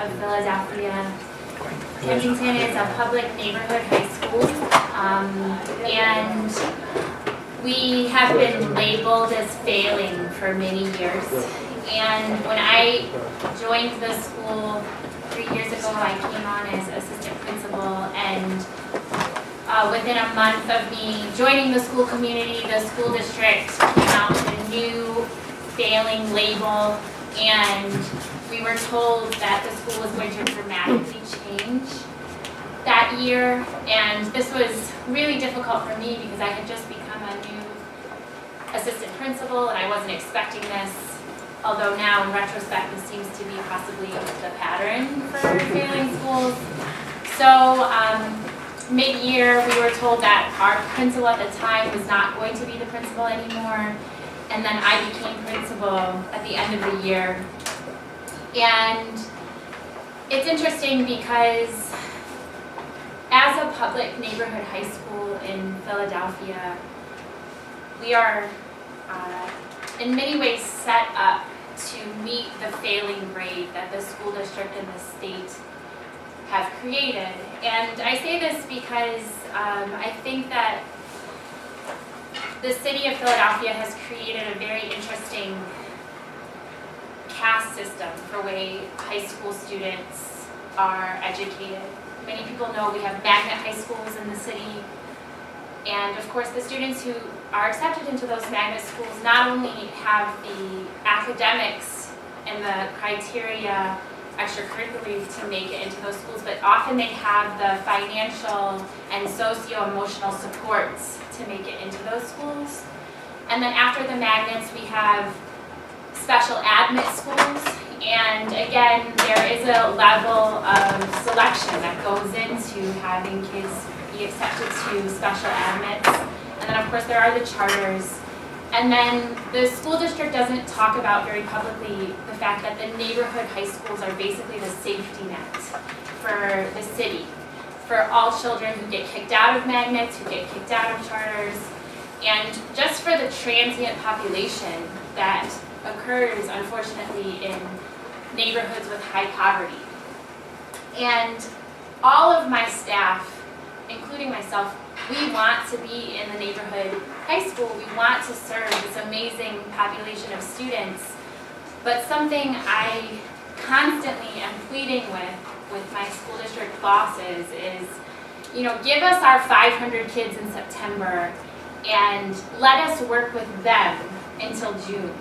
of Philadelphia. Kensington is a public neighborhood high school, and we have been labeled as failing for many years. And when I joined the school 3 years ago, I came on as assistant principal, and within a month of me joining the school community, the school district came out with a new failing label, and we were told that the school was going to dramatically change that year. And this was really difficult for me because I had just become a new assistant principal and I wasn't expecting this, although now in retrospect this seems to be possibly the pattern for failing schools. So mid-year we were told that our principal at the time was not going to be the principal anymore, and then I became principal at the end of the year. And it's interesting because as a public neighborhood high school in Philadelphia, we are in many ways set up to meet the failing grade that the school district and the state have created. And I say this because I think that the city of Philadelphia has created a very interesting caste system for way high school students are educated. Many people know we have magnet high schools in the city, and of course the students who are accepted into those magnet schools not only have the academics and the criteria extracurricularly to make it into those schools, but often they have the financial and socio-emotional supports to make it into those schools. And then after the magnets we have special admit schools, and again there is a level of selection that goes into having kids be accepted to special admits. And then of course there are the charters. And then the school district doesn't talk about very publicly the fact that the neighborhood high schools are basically the safety net for the city, for all children who get kicked out of magnets, who get kicked out of charters, and just for the transient population that occurs, unfortunately, in neighborhoods with high poverty. And all of my staff, including myself, we want to be in the neighborhood high school. We want to serve this amazing population of students. But something I constantly am pleading with my school district bosses is, give us our 500 kids in September and let us work with them until June.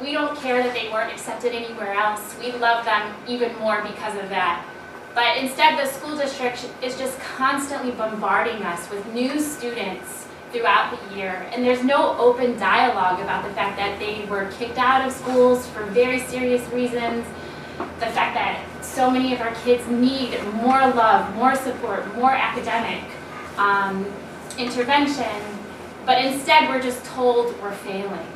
We don't care that they weren't accepted anywhere else. We love them even more because of that. But instead, the school district is just constantly bombarding us with new students throughout the year. And there's no open dialogue about the fact that they were kicked out of schools for very serious reasons. The fact that so many of our kids need more love, more support, more academic intervention. But instead, we're just told we're failing.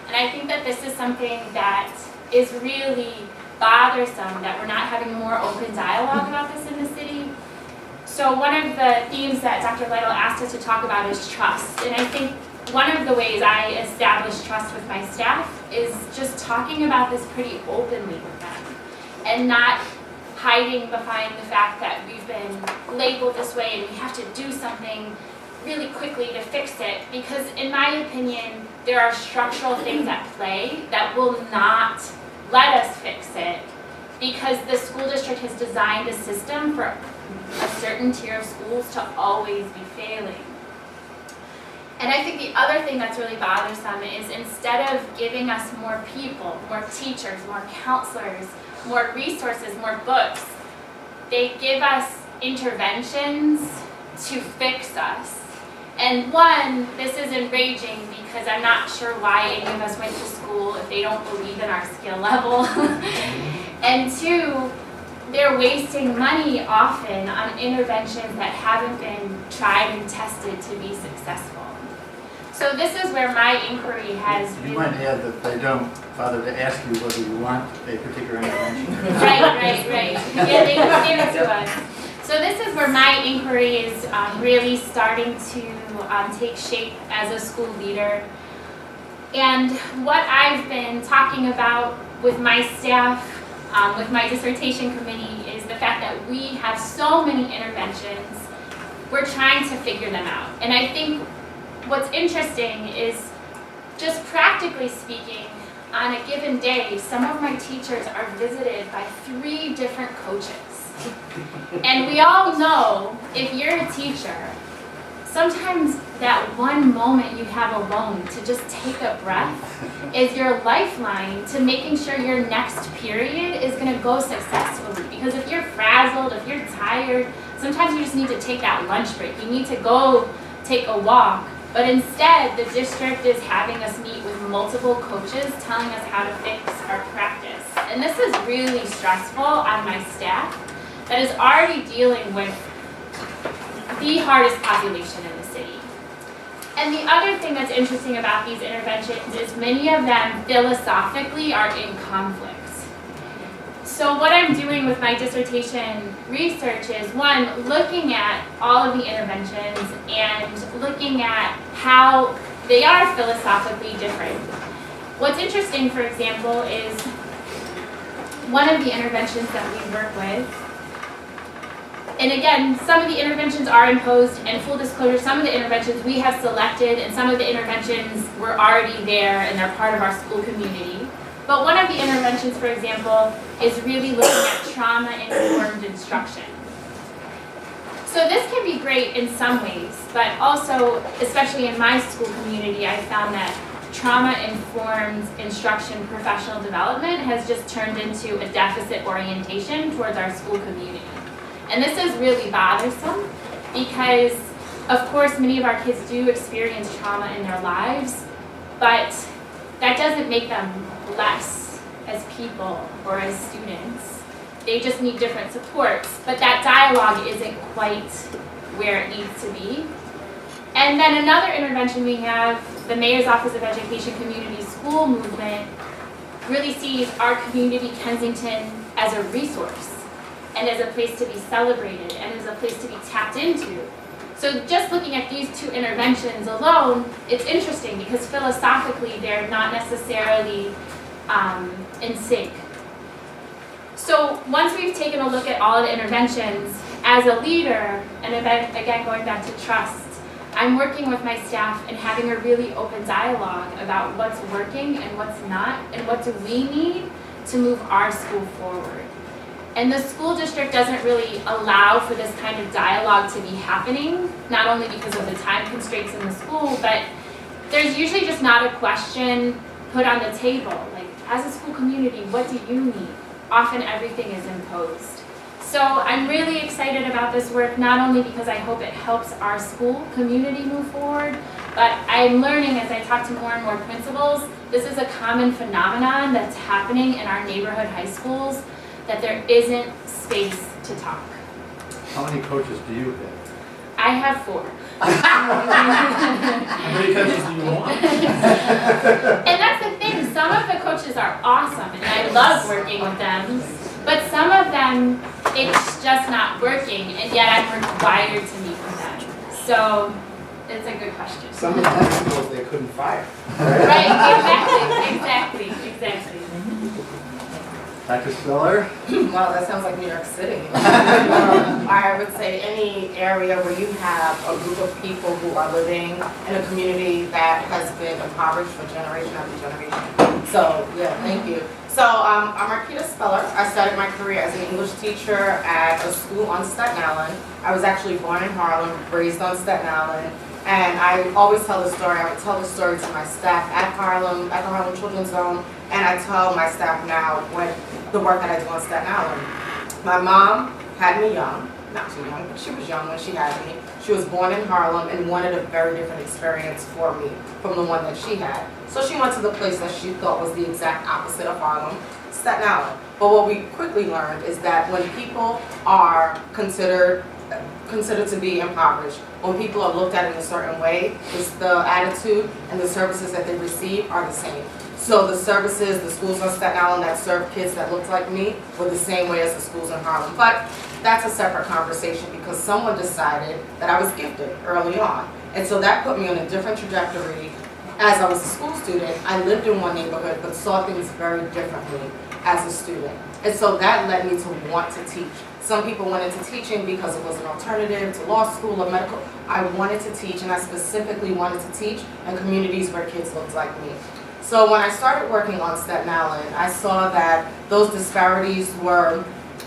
And I think that this is something that is really bothersome, that we're not having more open dialogue about this in the city. So one of the themes that Dr. Lytle asked us to talk about is trust. And I think one of the ways I establish trust with my staff is just talking about this pretty openly with them and not hiding behind the fact that we've been labeled this way and we have to do something really quickly to fix it, because in my opinion there are structural things at play that will not let us fix it, because the school district has designed a system for a certain tier of schools to always be failing. And I think the other thing that's really bothersome is, instead of giving us more people, more teachers, more counselors, more resources, more books, they give us interventions to fix us. And one, this is enraging because I'm not sure why any of us went to school if they don't believe in our skill level. And two, they're wasting money often on interventions that haven't been tried and tested to be successful. So this is where my inquiry has been. You might add that they don't bother to ask you whether you want a particular intervention. Right. Yeah, they just give it to us. So this is where my inquiry is really starting to take shape as a school leader. And what I've been talking about with my staff with my dissertation committee is the fact that we have so many interventions. We're trying to figure them out. And I think what's interesting is, just practically speaking, on a given day, some of my teachers are visited by 3 different coaches. And we all know, if you're a teacher, sometimes that one moment you have alone to just take a breath is your lifeline to making sure your next period is going to go successfully. Because if you're frazzled, if you're tired, sometimes you just need to take that lunch break. You need to go take a walk. But instead, the district is having us meet with multiple coaches telling us how to fix our practice. And this is really stressful on my staff that is already dealing with the hardest population in the city. And the other thing that's interesting about these interventions is many of them philosophically are in conflict. So what I'm doing with my dissertation research is, one, looking at all of the interventions and looking at how they are philosophically different. What's interesting, for example, is one of the interventions that we work with, and again, some of the interventions are imposed, and full disclosure, some of the interventions we have selected, and some of the interventions were already there and they're part of our school community. But one of the interventions, for example, is really looking at trauma-informed instruction. So this can be great in some ways, but also, especially in my school community, I found that trauma-informed instruction professional development has just turned into a deficit orientation towards our school community. And this is really bothersome because, of course, many of our kids do experience trauma in their lives, but that doesn't make them less as people or as students. They just need different supports, but that dialogue isn't quite where it needs to be. And then another intervention we have, the Mayor's Office of Education Community School Movement really sees our community, Kensington, as a resource and as a place to be celebrated and as a place to be tapped into. So just looking at these 2 interventions alone, it's interesting because philosophically they're not necessarily in sync. So once we've taken a look at all the interventions, as a leader, and again going back to trust, I'm working with my staff and having a really open dialogue about what's working and what's not, and what do we need to move our school forward. And the school district doesn't really allow for this kind of dialogue to be happening, not only because of the time constraints in the school, but there's usually just not a question put on the table. Like, as a school community, what do you need? Often everything is imposed. So I'm really excited about this work, not only because I hope it helps our school community move forward, but I'm learning as I talk to more and more principals, this is a common phenomenon that's happening in our neighborhood high schools, that there isn't space to talk. How many coaches do you have? I have 4. How many coaches do you want? And that's the thing, some of the coaches are awesome and I love working with them, but some of them, it's just not working, and yet I'm required to meet with them. So it's a good question. Some of the principals they couldn't fire. Right, exactly. Dr. Spiller? Well, that sounds like New York City. I would say any area where you have a group of people who are living in a community that has been impoverished for generation after generation. So, yeah, thank you. So, I'm Marquita Speller. I started my career as an English teacher at a school on Staten Island. I was actually born in Harlem, raised on Staten Island. And I always tell the story, I would tell the story to my staff at Harlem, at the Harlem Children's Zone, and I tell my staff now what the work that I do on Staten Island. My mom had me young, not too young, but she was young when she had me. She was born in Harlem and wanted a very different experience for me from the one that she had. So she went to the place that she thought was the exact opposite of Harlem, Staten Island. But what we quickly learned is that when people are considered to be impoverished, when people are looked at in a certain way, the attitude and the services that they receive are the same. So the services, the schools on Staten Island that serve kids that looked like me were the same way as the schools in Harlem. But that's a separate conversation because someone decided that I was gifted early on. And so that put me on a different trajectory as I was a school student, I lived in one neighborhood but saw things very differently as a student. And so that led me to want to teach. Some people went into teaching because it was an alternative to law school or medical. I wanted to teach, and I specifically wanted to teach in communities where kids looked like me. So when I started working on Staten Island, I saw that those disparities were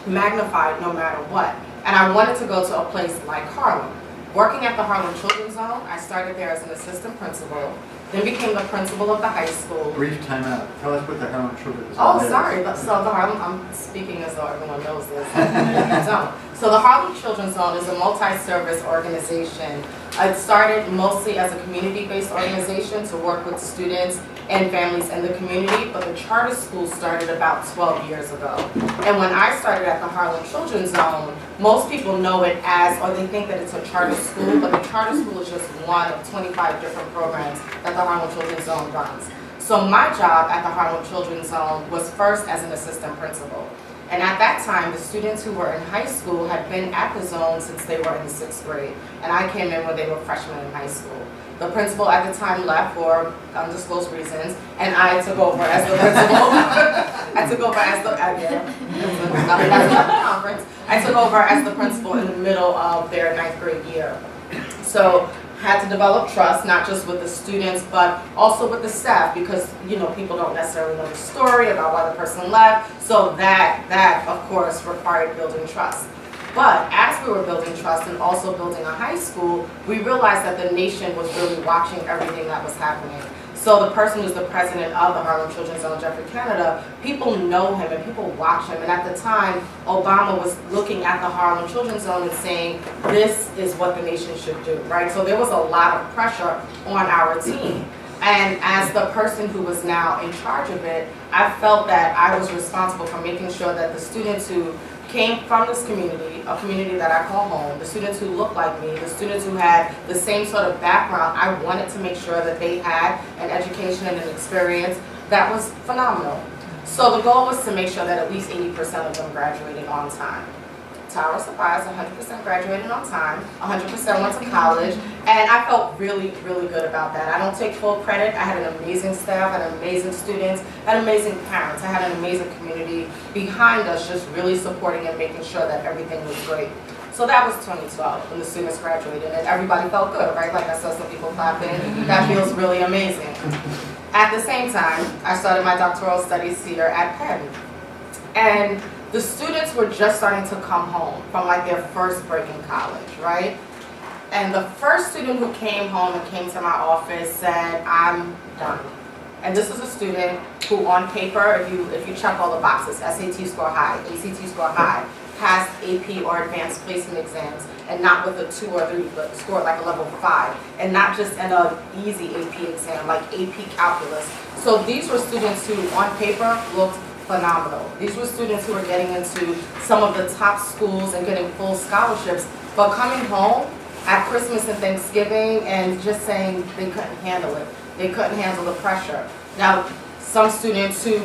magnified no matter what. And I wanted to go to a place like Harlem. Working at the Harlem Children's Zone, I started there as an assistant principal, then became the principal of the high school. Brief time out. Tell us what the Harlem Children's Oh, Zone is. sorry, but so the Harlem, I'm speaking as though everyone knows this. You don't. So the Harlem Children's Zone is a multi-service organization. It started mostly as a community-based organization to work with students and families in the community, but the charter school started about 12 years ago. And when I started at the Harlem Children's Zone, most people know it as, or they think that it's a charter school, but the charter school is just one of 25 different programs that the Harlem Children's Zone runs. So my job at the Harlem Children's Zone was first as an assistant principal. And at that time, the students who were in high school had been at the zone since they were in 6th grade. And I came in when they were freshmen in high school. The principal at the time left for undisclosed reasons, and I took over as the principal. I took over as the, conference. I took over as the principal in the middle of their 9th grade year. So had to develop trust, not just with the students, but also with the staff, because people don't necessarily know the story about why the person left. So that of course required building trust. But as we were building trust and also building a high school, we realized that the nation was really watching everything that was happening. So the person who's the president of the Harlem Children's Zone, Jeffrey Canada, people know him and people watch him. And at the time, Obama was looking at the Harlem Children's Zone and saying, this is what the nation should do, right? So there was a lot of pressure on our team. And as the person who was now in charge of it, I felt that I was responsible for making sure that the students who came from this community, a community that I call home, the students who looked like me, the students who had the same sort of background, I wanted to make sure that they had an education and an experience that was phenomenal. So the goal was to make sure that at least 80% of them graduated on time. To our surprise, 100% graduated on time, 100% went to college, and I felt really, really good about that. I don't take full credit. I had an amazing staff, I had amazing students, I had amazing parents, I had an amazing community behind us just really supporting and making sure that everything was great. So that was 2012 when the students graduated, and everybody felt good, right? Like I saw some people clapping. That feels really amazing. At the same time, I started my doctoral studies here at Penn. And the students were just starting to come home from like their first break in college, right? And the first student who came home and came to my office said, I'm done. And this is a student who on paper, if you check all the boxes, SAT score high, ACT score high, passed AP or advanced placement exams, and not with a 2 or 3, but scored like a level 5, and not just in an easy AP exam, like AP calculus. So these were students who on paper looked phenomenal. These were students who were getting into some of the top schools and getting full scholarships, but coming home at Christmas and Thanksgiving and just saying they couldn't handle it. They couldn't handle the pressure. Now, some students who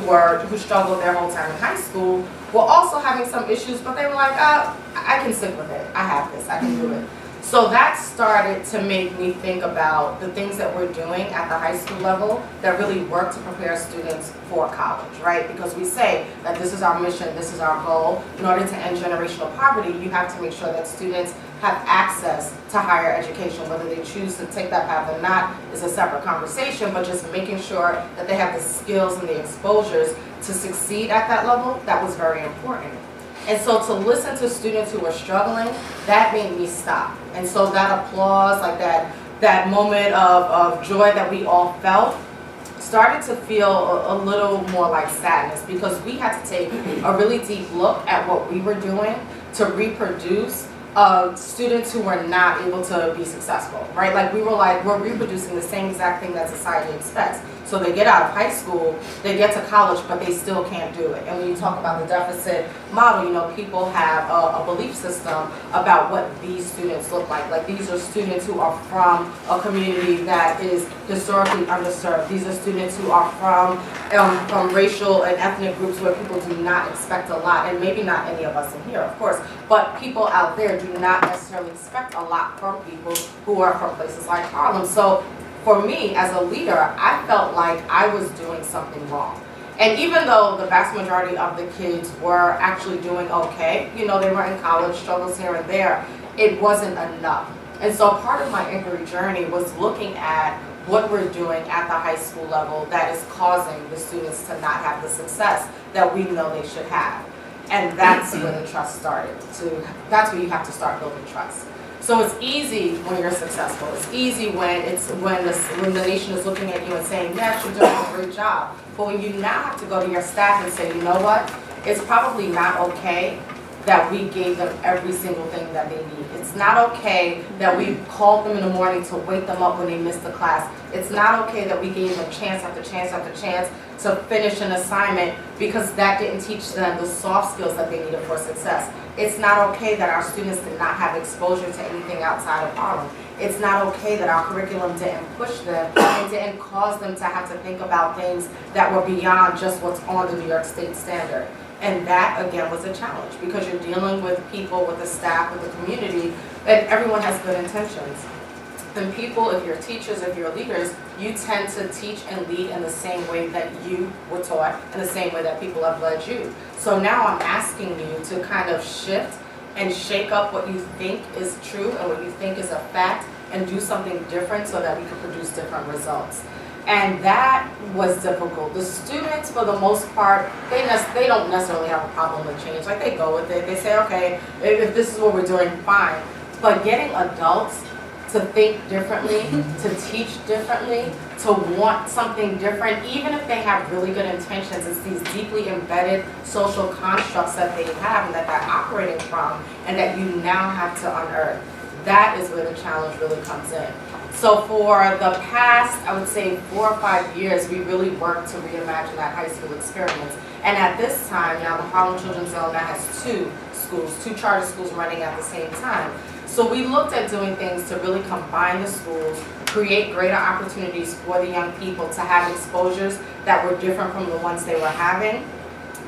struggled their whole time in high school were also having some issues, but they were like, I can stick with it. I have this, I can do it. So that started to make me think about the things that we're doing at the high school level that really work to prepare students for college, right? Because we say that this is our mission, this is our goal. In order to end generational poverty, you have to make sure that students have access to higher education. Whether they choose to take that path or not is a separate conversation, but just making sure that they have the skills and the exposures to succeed at that level, that was very important. And so to listen to students who were struggling, that made me stop. And so that applause, like that moment of joy that we all felt, started to feel a little more like sadness, because we had to take a really deep look at what we were doing to reproduce students who were not able to be successful, right? Like we're reproducing the same exact thing that society expects. So they get out of high school, they get to college, but they still can't do it. And when you talk about the deficit model, people have a belief system about what these students look like. Like these are students who are from a community that is historically underserved. These are students who are from racial and ethnic groups where people do not expect a lot, and maybe not any of us in here, of course, but people out there do not necessarily expect a lot from people who are from places like Harlem. So for me as a leader, I felt like I was doing something wrong. And even though the vast majority of the kids were actually doing okay, you know, they were in college, struggles here and there, it wasn't enough. And so part of my inquiry journey was looking at what we're doing at the high school level that is causing the students to not have the success that we know they should have. And that's where the trust started. That's where you have to start building trust. So it's easy when you're successful. It's easy when the nation is looking at you and saying, yes, you're doing a great job. But when you now have to go to your staff and say, you know what, it's probably not okay that we gave them every single thing that they need. It's not okay that we called them in the morning to wake them up when they missed the class. It's not okay that we gave them chance after chance after chance to finish an assignment because that didn't teach them the soft skills that they needed for success. It's not okay that our students did not have exposure to anything outside of Harlem. It's not okay that our curriculum didn't push them and didn't cause them to have to think about things that were beyond just what's on the New York State standard. And that, again, was a challenge because you're dealing with people, with the staff, with the community, and everyone has good intentions. And people, if you're teachers, if you're leaders, you tend to teach and lead in the same way that you were taught, in the same way that people have led you. So now I'm asking you to kind of shift and shake up what you think is true and what you think is a fact and do something different so that we can produce different results. And that was difficult. The students, for the most part, they don't necessarily have a problem with change. Like, they go with it. They say, okay, if this is what we're doing, fine. But getting adults to think differently, to teach differently, to want something different, even if they have really good intentions, it's these deeply embedded social constructs that they have and that they're operating from and that you now have to unearth. That is where the challenge really comes in. So for the past, I would say 4 or 5 years, we really worked to reimagine that high school experience. And at this time, now the Harlem Children's Zone now has 2 schools, 2 charter schools running at the same time. So we looked at doing things to really combine the schools, create greater opportunities for the young people to have exposures that were different from the ones they were having.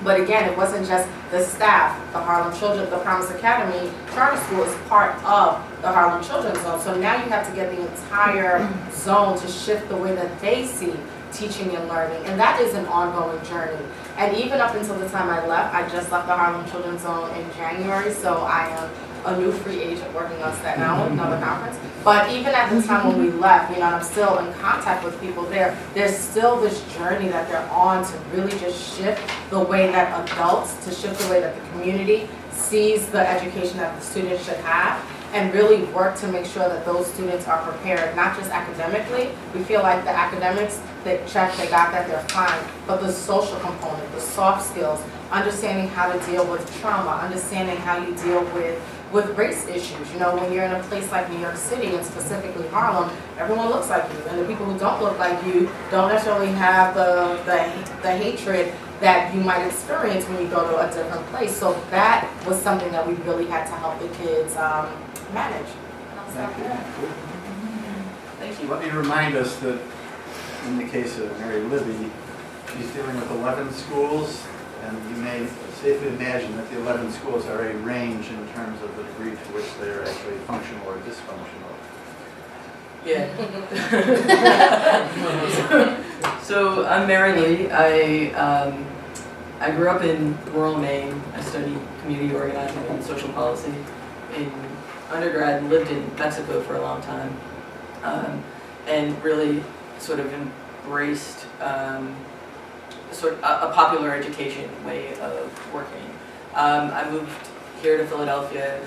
But again, it wasn't just the staff. The Harlem Children, the Promise Academy Charter School is part of the Harlem Children's Zone. So now you have to get the entire zone to shift the way that they see teaching and learning. And that is an ongoing journey. And even up until the time I left, I just left the Harlem Children's Zone in January, so I am a new free agent working on Staten Island, another conference. But even at the time when we left, you know, and I'm still in contact with people there, there's still this journey that they're on to really just shift the way that adults, to shift the way that the community sees the education that the students should have, and really work to make sure that those students are prepared, not just academically. We feel like the academics, they check, they got that, they're fine, but the social component, the soft skills, understanding how to deal with trauma, understanding how you deal with race issues. You know, when you're in a place like New York City, and specifically Harlem, everyone looks like you, and the people who don't look like you don't necessarily have the hatred that you might experience when you go to a different place. So that was something that we really had to help the kids manage. Thank you. Thank you. Let me remind us that in the case of Mary Libby, she's dealing with 11 schools, and you may safely imagine that the 11 schools are a range in terms of the degree to which they're actually functional or dysfunctional. Yeah. So I'm Mary Lee. I grew up in rural Maine. I studied community organizing and social policy. In undergrad, lived in Mexico for a long time, and really sort of embraced sort of a popular education way of working. I moved here to Philadelphia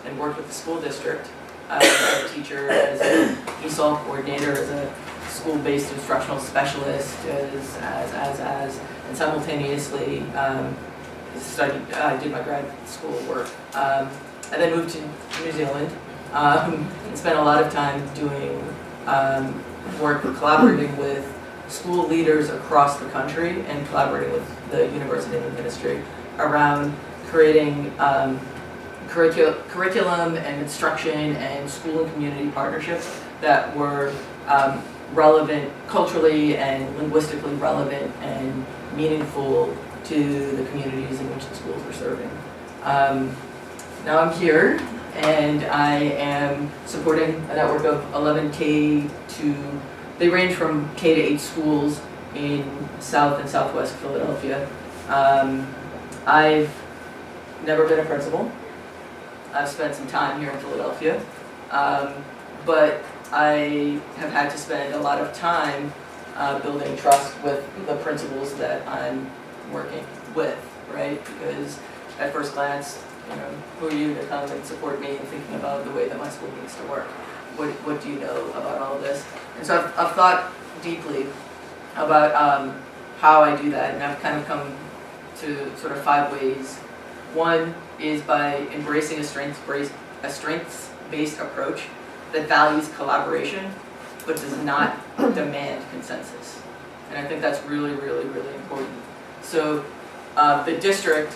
and worked with the school district as a teacher, as an ESOL coordinator, as a school-based instructional specialist, and simultaneously did my grad school work. I then moved to New Zealand and spent a lot of time doing work collaborating with school leaders across the country and collaborating with the university and the ministry around creating curriculum and instruction and school and community partnerships that were relevant, culturally and linguistically relevant and meaningful to the communities in which the schools were serving. Now I'm here, and I am supporting a network of 11K to, they range from K to 8 schools in South and Southwest Philadelphia. I've never been a principal. I've spent some time here in Philadelphia, but I have had to spend a lot of time building trust with the principals that I'm working with, right? Because at first glance, you know, who are you to come and support me in thinking about the way that my school needs to work? What do you know about all of this? And so I've thought deeply about how I do that, and I've kind of come to sort of 5 ways. One is by embracing a strengths-based approach that values collaboration, but does not demand consensus. And I think that's really, really, really important. So the district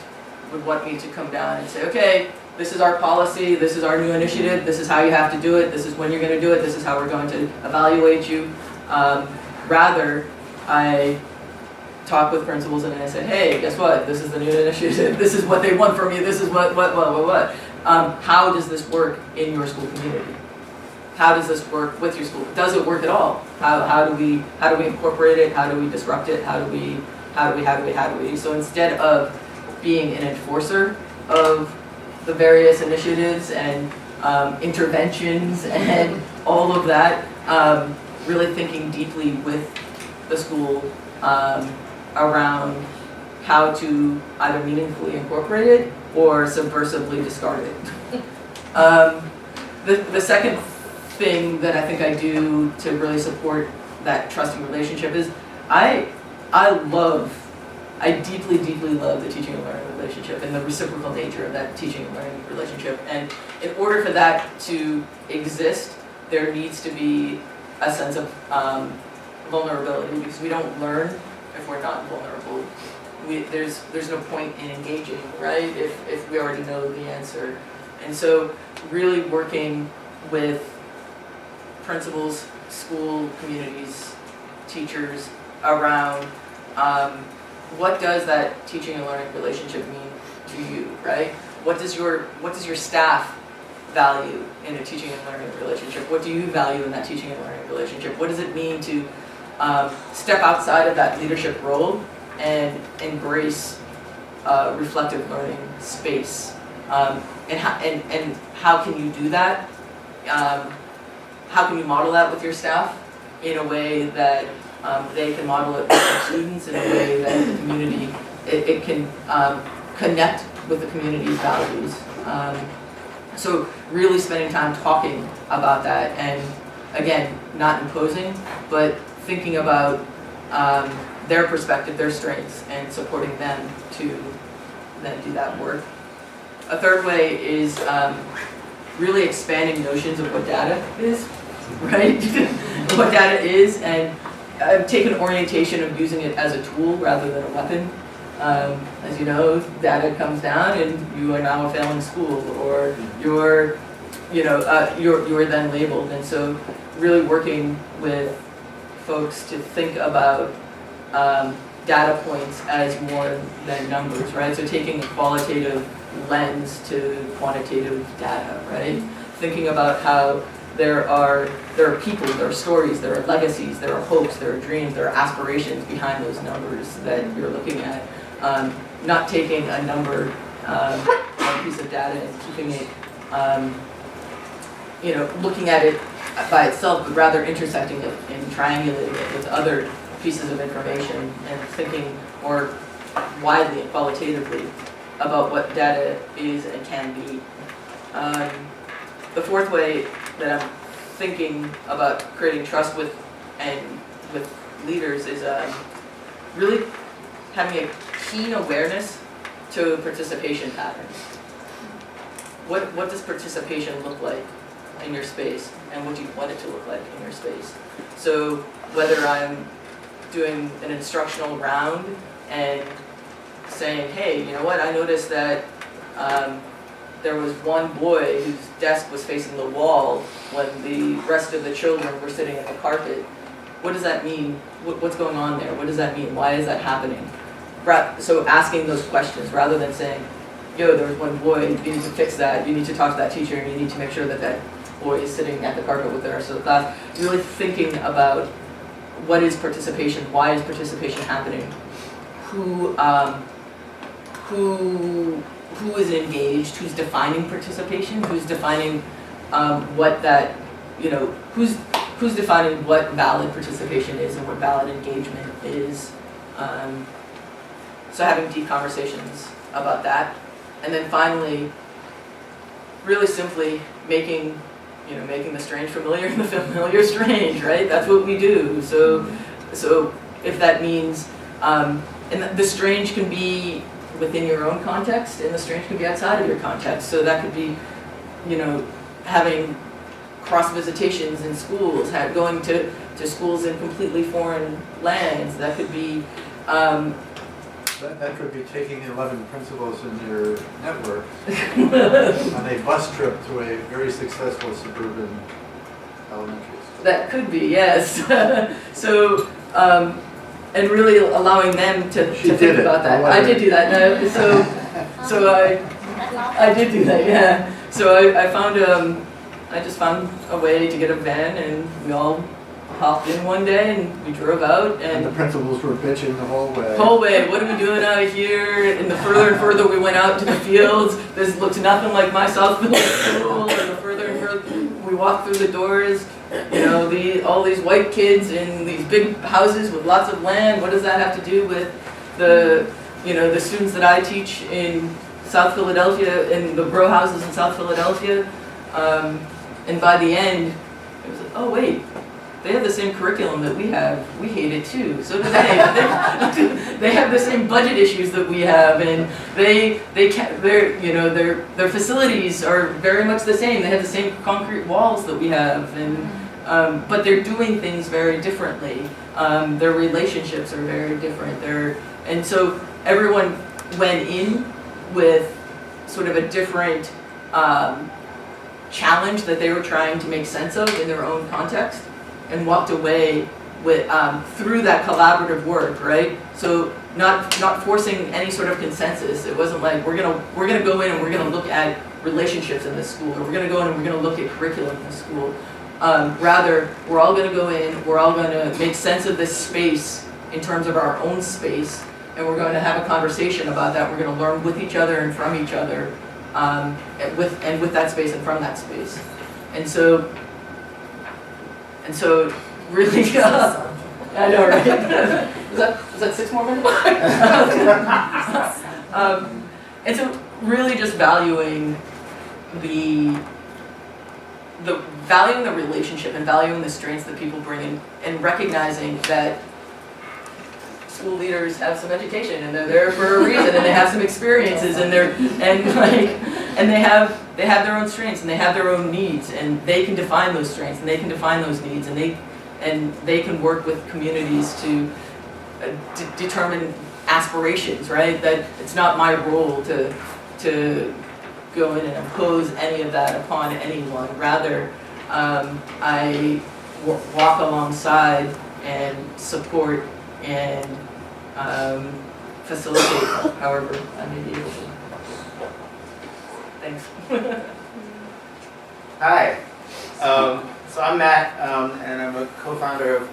would want me to come down and say, okay, this is our policy, this is our new initiative, this is how you have to do it, this is when you're going to do it, this is how we're going to evaluate you. Rather, I talk with principals and I said, hey, guess what? This is the new initiative, this is what they want from you, this is what. How does this work in your school community? How does this work with your school? Does it work at all? How do we incorporate it? How do we disrupt it? How do we? So instead of being an enforcer of the various initiatives and interventions and all of that, really thinking deeply with the school around how to either meaningfully incorporate it or subversively discard it. The second thing that I think I do to really support that trusting relationship is I deeply, deeply love the teaching and learning relationship and the reciprocal nature of that teaching and learning relationship. And in order for that to exist, there needs to be a sense of vulnerability, because we don't learn if we're not vulnerable. There's no point in engaging, right, if we already know the answer. And so really working with principals, school communities, teachers around what does that teaching and learning relationship mean to you, right? What does your staff value in a teaching and learning relationship? What do you value in that teaching and learning relationship? What does it mean to step outside of that leadership role and embrace reflective learning space? And how can you do that? How can you model that with your staff in a way that they can model it with their students, in a way that the community, it can connect with the community's values. So really spending time talking about that, and again, not imposing, but thinking about their perspective, their strengths, and supporting them to then do that work. A third way is really expanding notions of what data is, right? What data is, and I've taken orientation of using it as a tool rather than a weapon. As you know, data comes down and you are now a failing school, or you're then labeled. And so really working with folks to think about data points as more than numbers, right? So taking a qualitative lens to quantitative data, right? Thinking about how there are people, there are stories, there are legacies, there are hopes, there are dreams, there are aspirations behind those numbers that you're looking at. Not taking a number, a piece of data, and keeping it, looking at it by itself, but rather intersecting it and triangulating it with other pieces of information, and thinking more widely and qualitatively about what data is and can be. The fourth way that I'm thinking about creating trust with leaders is really having a keen awareness to participation patterns. What does participation look like in your space, and what do you want it to look like in your space? So whether I'm doing an instructional round and saying, hey, you know what, I noticed that there was one boy whose desk was facing the wall when the rest of the children were sitting on the carpet. What does that mean? What's going on there? What does that mean? Why is that happening? So asking those questions rather than saying, yo, there was one boy, you need to fix that, you need to talk to that teacher, and you need to make sure that that boy is sitting at the carpet with the rest of the class. Really thinking about what is participation, why is participation happening, who is engaged, who's defining participation, who's defining what that, you know, who's defining what valid participation is and what valid engagement is. So having deep conversations about that. And then finally, really simply making the strange familiar and the familiar strange, right? That's what we do. So if that means, and the strange can be within your own context, and the strange can be outside of your context. So that could be, you know, having cross visitations in schools, going to schools in completely foreign lands. That could be. That could be taking 11 principals in your network on a bus trip to a very successful suburban elementary school. That could be, yes. So, and really allowing them to think about that. I did do that. No, so I did do that, yeah. So I just found a way to get a van, and we all hopped in one day and we drove out, And the principals were bitching the whole way. What are we doing out here? And the further and further we went out to the fields, this looked nothing like my Southfield school. And the further and further we walked through the doors, you know, all these white kids in these big houses with lots of land. What does that have to do with the students that I teach in South Philadelphia, in the row houses in South Philadelphia? And by the end, it was like, oh wait, they have the same curriculum that we have. We hate it too. So do they. They have the same budget issues that we have, and their facilities are very much the same. They have the same concrete walls that we have, and but they're doing things very differently. Their relationships are very different. And so everyone went in with sort of a different challenge that they were trying to make sense of in their own context, and walked away with through that collaborative work, right? So not forcing any sort of consensus. It wasn't like we're gonna go in and we're gonna look at relationships in this school, or we're gonna go in and we're gonna look at curriculum in this school. Rather, we're all gonna go in, we're all gonna make sense of this space in terms of our own space, and we're going to have a conversation about that. We're gonna learn with each other and from each other, and with that space and from that space. And so really, I know, right? Was that 6 more minutes? And so really just valuing the relationship and valuing the strengths that people bring in, and recognizing that school leaders have some education and they're there for a reason, and they have some experiences, and they have their own strengths, and they have their own needs, and they can define those strengths, and they can define those needs, and they can work with communities to determine aspirations, right? That it's not my role to go in and impose any of that upon anyone. Rather, I walk alongside and support and facilitate however I may be able to. Thanks. Hi, so I'm Matt, and I'm a co-founder of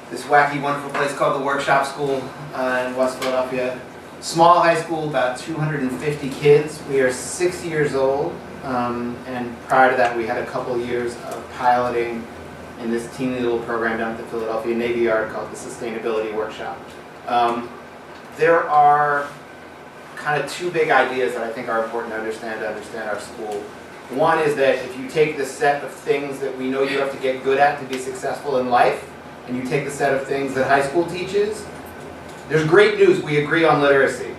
this wacky, wonderful place called the Workshop School in West Philadelphia. Small high school, about 250 kids. We are 6 years old, and prior to that we had a couple years of piloting in this teeny little program down at the Philadelphia Navy Yard called the Sustainability Workshop. There are kind of 2 big ideas that I think are important to understand our school. One is that if you take the set of things that we know you have to get good at to be successful in life, and you take the set of things that high school teaches, there's great news, we agree on literacy.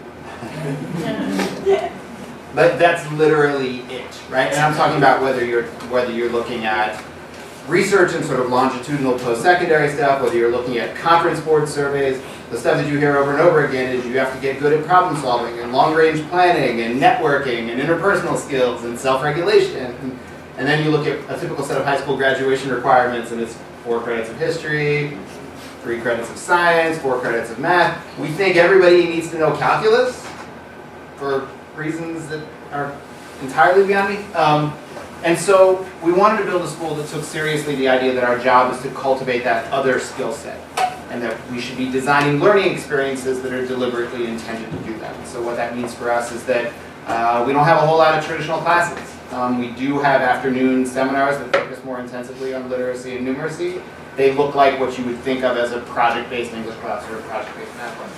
But that's literally it, right? And I'm talking about whether you're looking at research and sort of longitudinal post-secondary stuff, whether you're looking at conference board surveys. The stuff that you hear over and over again is you have to get good at problem solving and long-range planning and networking and interpersonal skills and self-regulation. And then you look at a typical set of high school graduation requirements, and it's 4 credits of history, 3 credits of science, 4 credits of math. We think everybody needs to know calculus for reasons that are entirely beyond me. And so we wanted to build a school that took seriously the idea that our job is to cultivate that other skill set, and that we should be designing learning experiences that are deliberately intended to do that. So what that means for us is that we don't have a whole lot of traditional classes. We do have afternoon seminars that focus more intensively on literacy and numeracy. They look like what you would think of as a project-based English class or a project-based math class.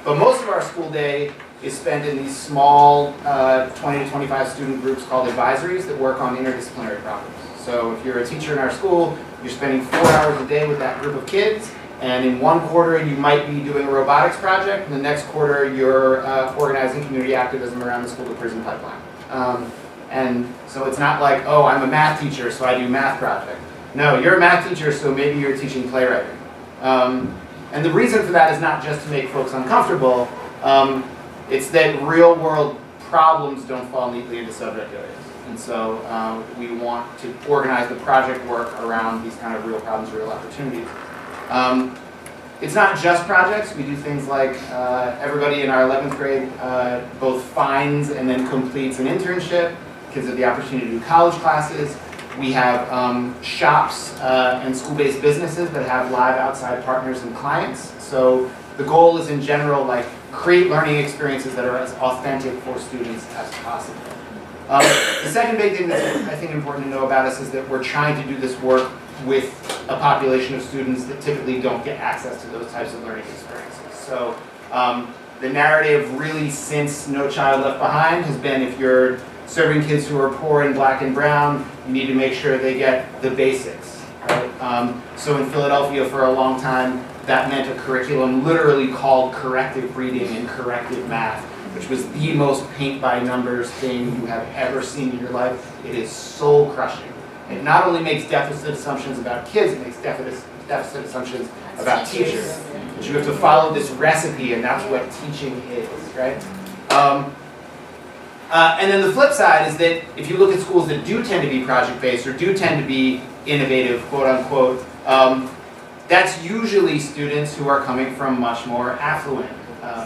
But most of our school day is spent in these small 20 to 25 student groups called advisories that work on interdisciplinary problems. So if you're a teacher in our school, you're spending 4 hours a day with that group of kids, and in one quarter you might be doing a robotics project, and the next quarter you're organizing community activism around the school-to-prison pipeline. And so it's not like, oh, I'm a math teacher, so I do math project. No, you're a math teacher, so maybe you're teaching playwriting. And the reason for that is not just to make folks uncomfortable. It's that real-world problems don't fall neatly into subject areas. And so we want to organize the project work around these kind of real problems, real opportunities. It's not just projects. We do things like everybody in our 11th grade both finds and then completes an internship. Kids have the opportunity to do college classes. We have shops and school-based businesses that have live outside partners and clients. So the goal is, in general, like, create learning experiences that are as authentic for students as possible. The second big thing that's, I think, important to know about us is that we're trying to do this work with a population of students that typically don't get access to those types of learning experiences. So the narrative really since No Child Left Behind has been, if you're serving kids who are poor and black and brown, you need to make sure they get the basics. Right? So in Philadelphia for a long time, that meant a curriculum literally called corrective reading and corrective math, which was the most paint-by-numbers thing you have ever seen in your life. It is soul-crushing. It not only makes deficit assumptions about kids, it makes deficit assumptions about teachers. But you have to follow this recipe, and that's what teaching is, right? And then the flip side is that if you look at schools that do tend to be project-based or do tend to be innovative, quote-unquote, that's usually students who are coming from much more affluent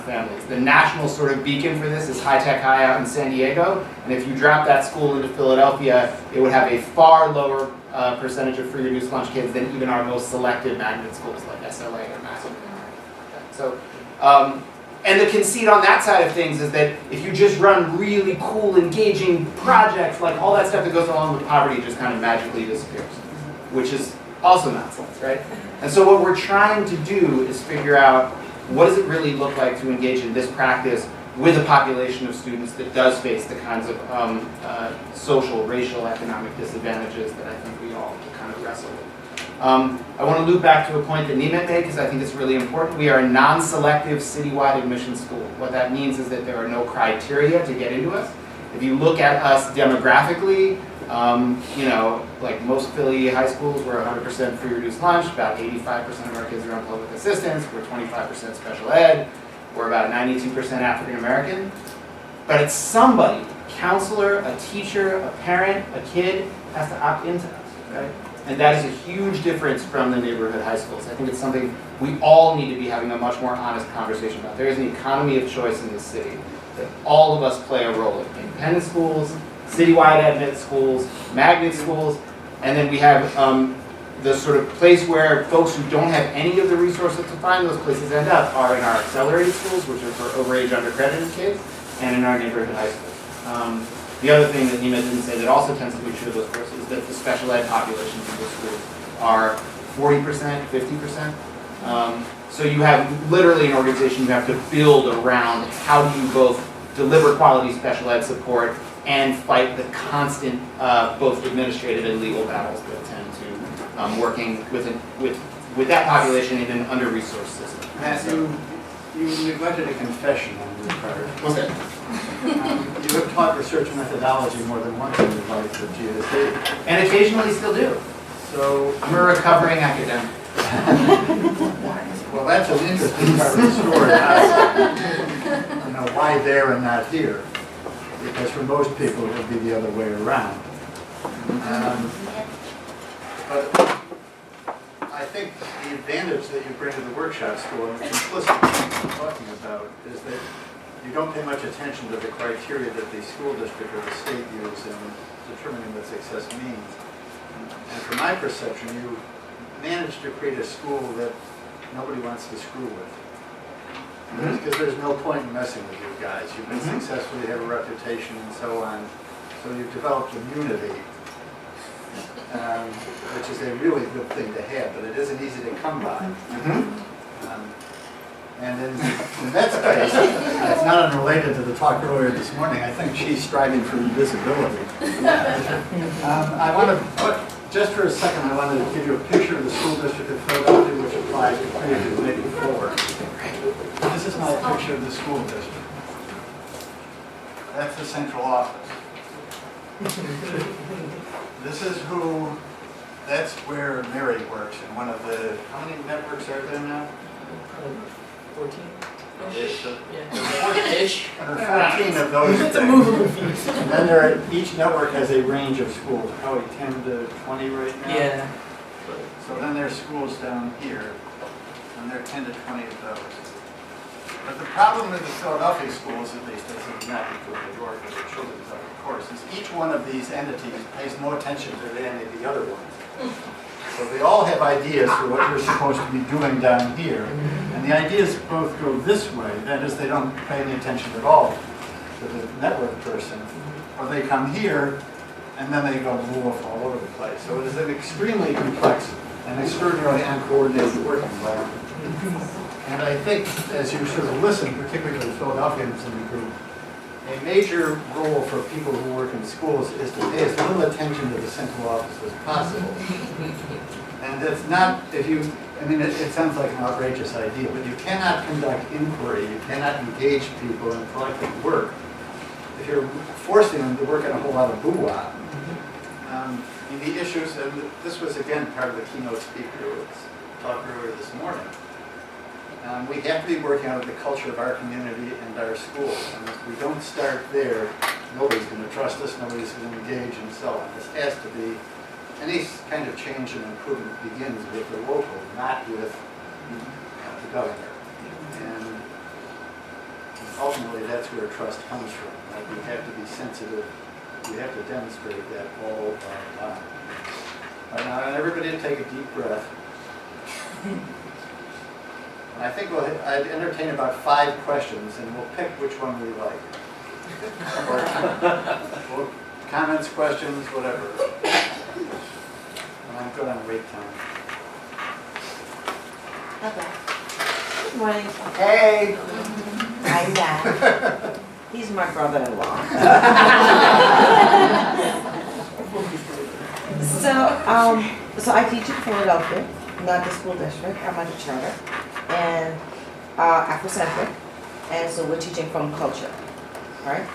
families. The national sort of beacon for this is High Tech High out in San Diego, and if you drop that school into Philadelphia, it would have a far lower percentage of free reduced lunch kids than even our most selective magnet schools like SLA or Massillon. So, and the conceit on that side of things is that if you just run really cool, engaging projects, like all that stuff that goes along with poverty just kind of magically disappears, which is also nonsense, right? And so what we're trying to do is figure out, what does it really look like to engage in this practice with a population of students that does face the kinds of social, racial, economic disadvantages that I think we all kind of wrestle with. I want to loop back to a point that Nimet made because I think it's really important. We are a non-selective citywide admission school. What that means is that there are no criteria to get into us. If you look at us demographically, you know, like most Philly high schools, we're 100% free reduced lunch. About 85% of our kids are on public assistance. We're 25% special ed. We're about 92% African American. But it's somebody, a counselor, a teacher, a parent, a kid, has to opt into us, right? And that is a huge difference from the neighborhood high schools. I think it's something we all need to be having a much more honest conversation about. There is an economy of choice in this city that all of us play a role in. Independent schools, citywide admit schools, magnet schools, and then we have the sort of place where folks who don't have any of the resources to find those places end up are in our accelerated schools, which are for overage undercredited kids, and in our neighborhood high schools. The other thing that Nimet didn't say that also tends to be true of those courses is that the special ed populations in those schools are 40%, 50%. So you have literally an organization you have to build around how do you both deliver quality special ed support and fight the constant both administrative and legal battles that tend to working with that population in an under-resourced system. Matt, you neglected a confession on your part. What's that? You have taught research methodology more than once in your life at GSD. And occasionally still do. So, I'm a recovering academic. well, that's an interesting part of the story. You know, why there and not here? Because for most people, it would be the other way around. But I think the advantage that you bring to the workshop school, and it's implicit in what you're talking about, is that you don't pay much attention to the criteria that the school district or the state use in determining what success means. And from my perception, you managed to create a school that nobody wants to screw with. Because there's no point in messing with you guys. You've been successful, you have a reputation and so on. So you've developed immunity, which is a really good thing to have, but it isn't easy to come by. And in Nimet's case, it's not unrelated to the talk earlier this morning. I think she's striving for invisibility. I want to put, just for a second, I want to give you a picture of the school district of Philadelphia, which applies to three of you, maybe four. This is my picture of the school district. That's the central office. This is that's where Mary works in one of the, how many networks are there now? 14? Ish. Yeah. Ish. There are 14 of those It's a things. movable feast. And then each network has a range of schools, probably 10 to 20 right now. Yeah. So then there's schools down here, and there are 10 to 20 of those. But the problem with the Philadelphia schools, at least, as it's not the majority of the children's of course, is each one of these entities pays no attention to any of the other ones. So they all have ideas for what you're supposed to be doing down here. And the ideas both go this way, that is, they don't pay any attention at all to the network person. Or they come here, and then they go woof all over the place. So it is an extremely complex and extraordinarily uncoordinated work environment. And I think, as you sort of listen, particularly to the Philadelphians in the group, a major role for people who work in schools is to pay as little attention to the central office as possible. And it's not, it sounds like an outrageous idea, but you cannot conduct inquiry, you cannot engage people in collective work if you're forcing them to work on a whole lot of boo-wah. The issues, and this was again part of the keynote speaker talk earlier this morning. We have to be working out of the culture of our community and our schools. And if we don't start there, nobody's going to trust us, nobody's going to engage, and so on. This has to be, any kind of change and improvement begins with the local, not with the governor. And ultimately, that's where trust comes from. Like, we have to be sensitive. We have to demonstrate that all the time. All right, now, everybody take a deep breath. I think I'd entertain about 5 questions, and we'll pick which one we like. Or comments, questions, whatever. And I'm good on wait time. Okay. Good morning. Hey! I'm Matt. He's my brother-in-law. So I teach in Philadelphia, not the school district. I'm at the charter. And Afrocentric, and so we're teaching from culture, right?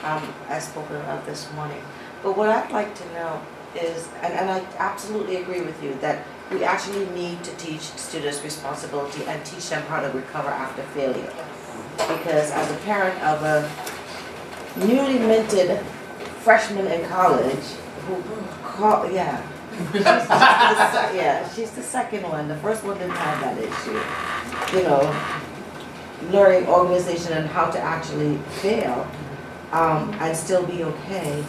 I spoke about this morning. But what I'd like to know is, and I absolutely agree with you, that we actually need to teach students responsibility and teach them how to recover after failure. Because as a parent of a newly minted freshman in college, she's the second one. The first one didn't have that issue. Learning organization and how to actually fail and still be okay.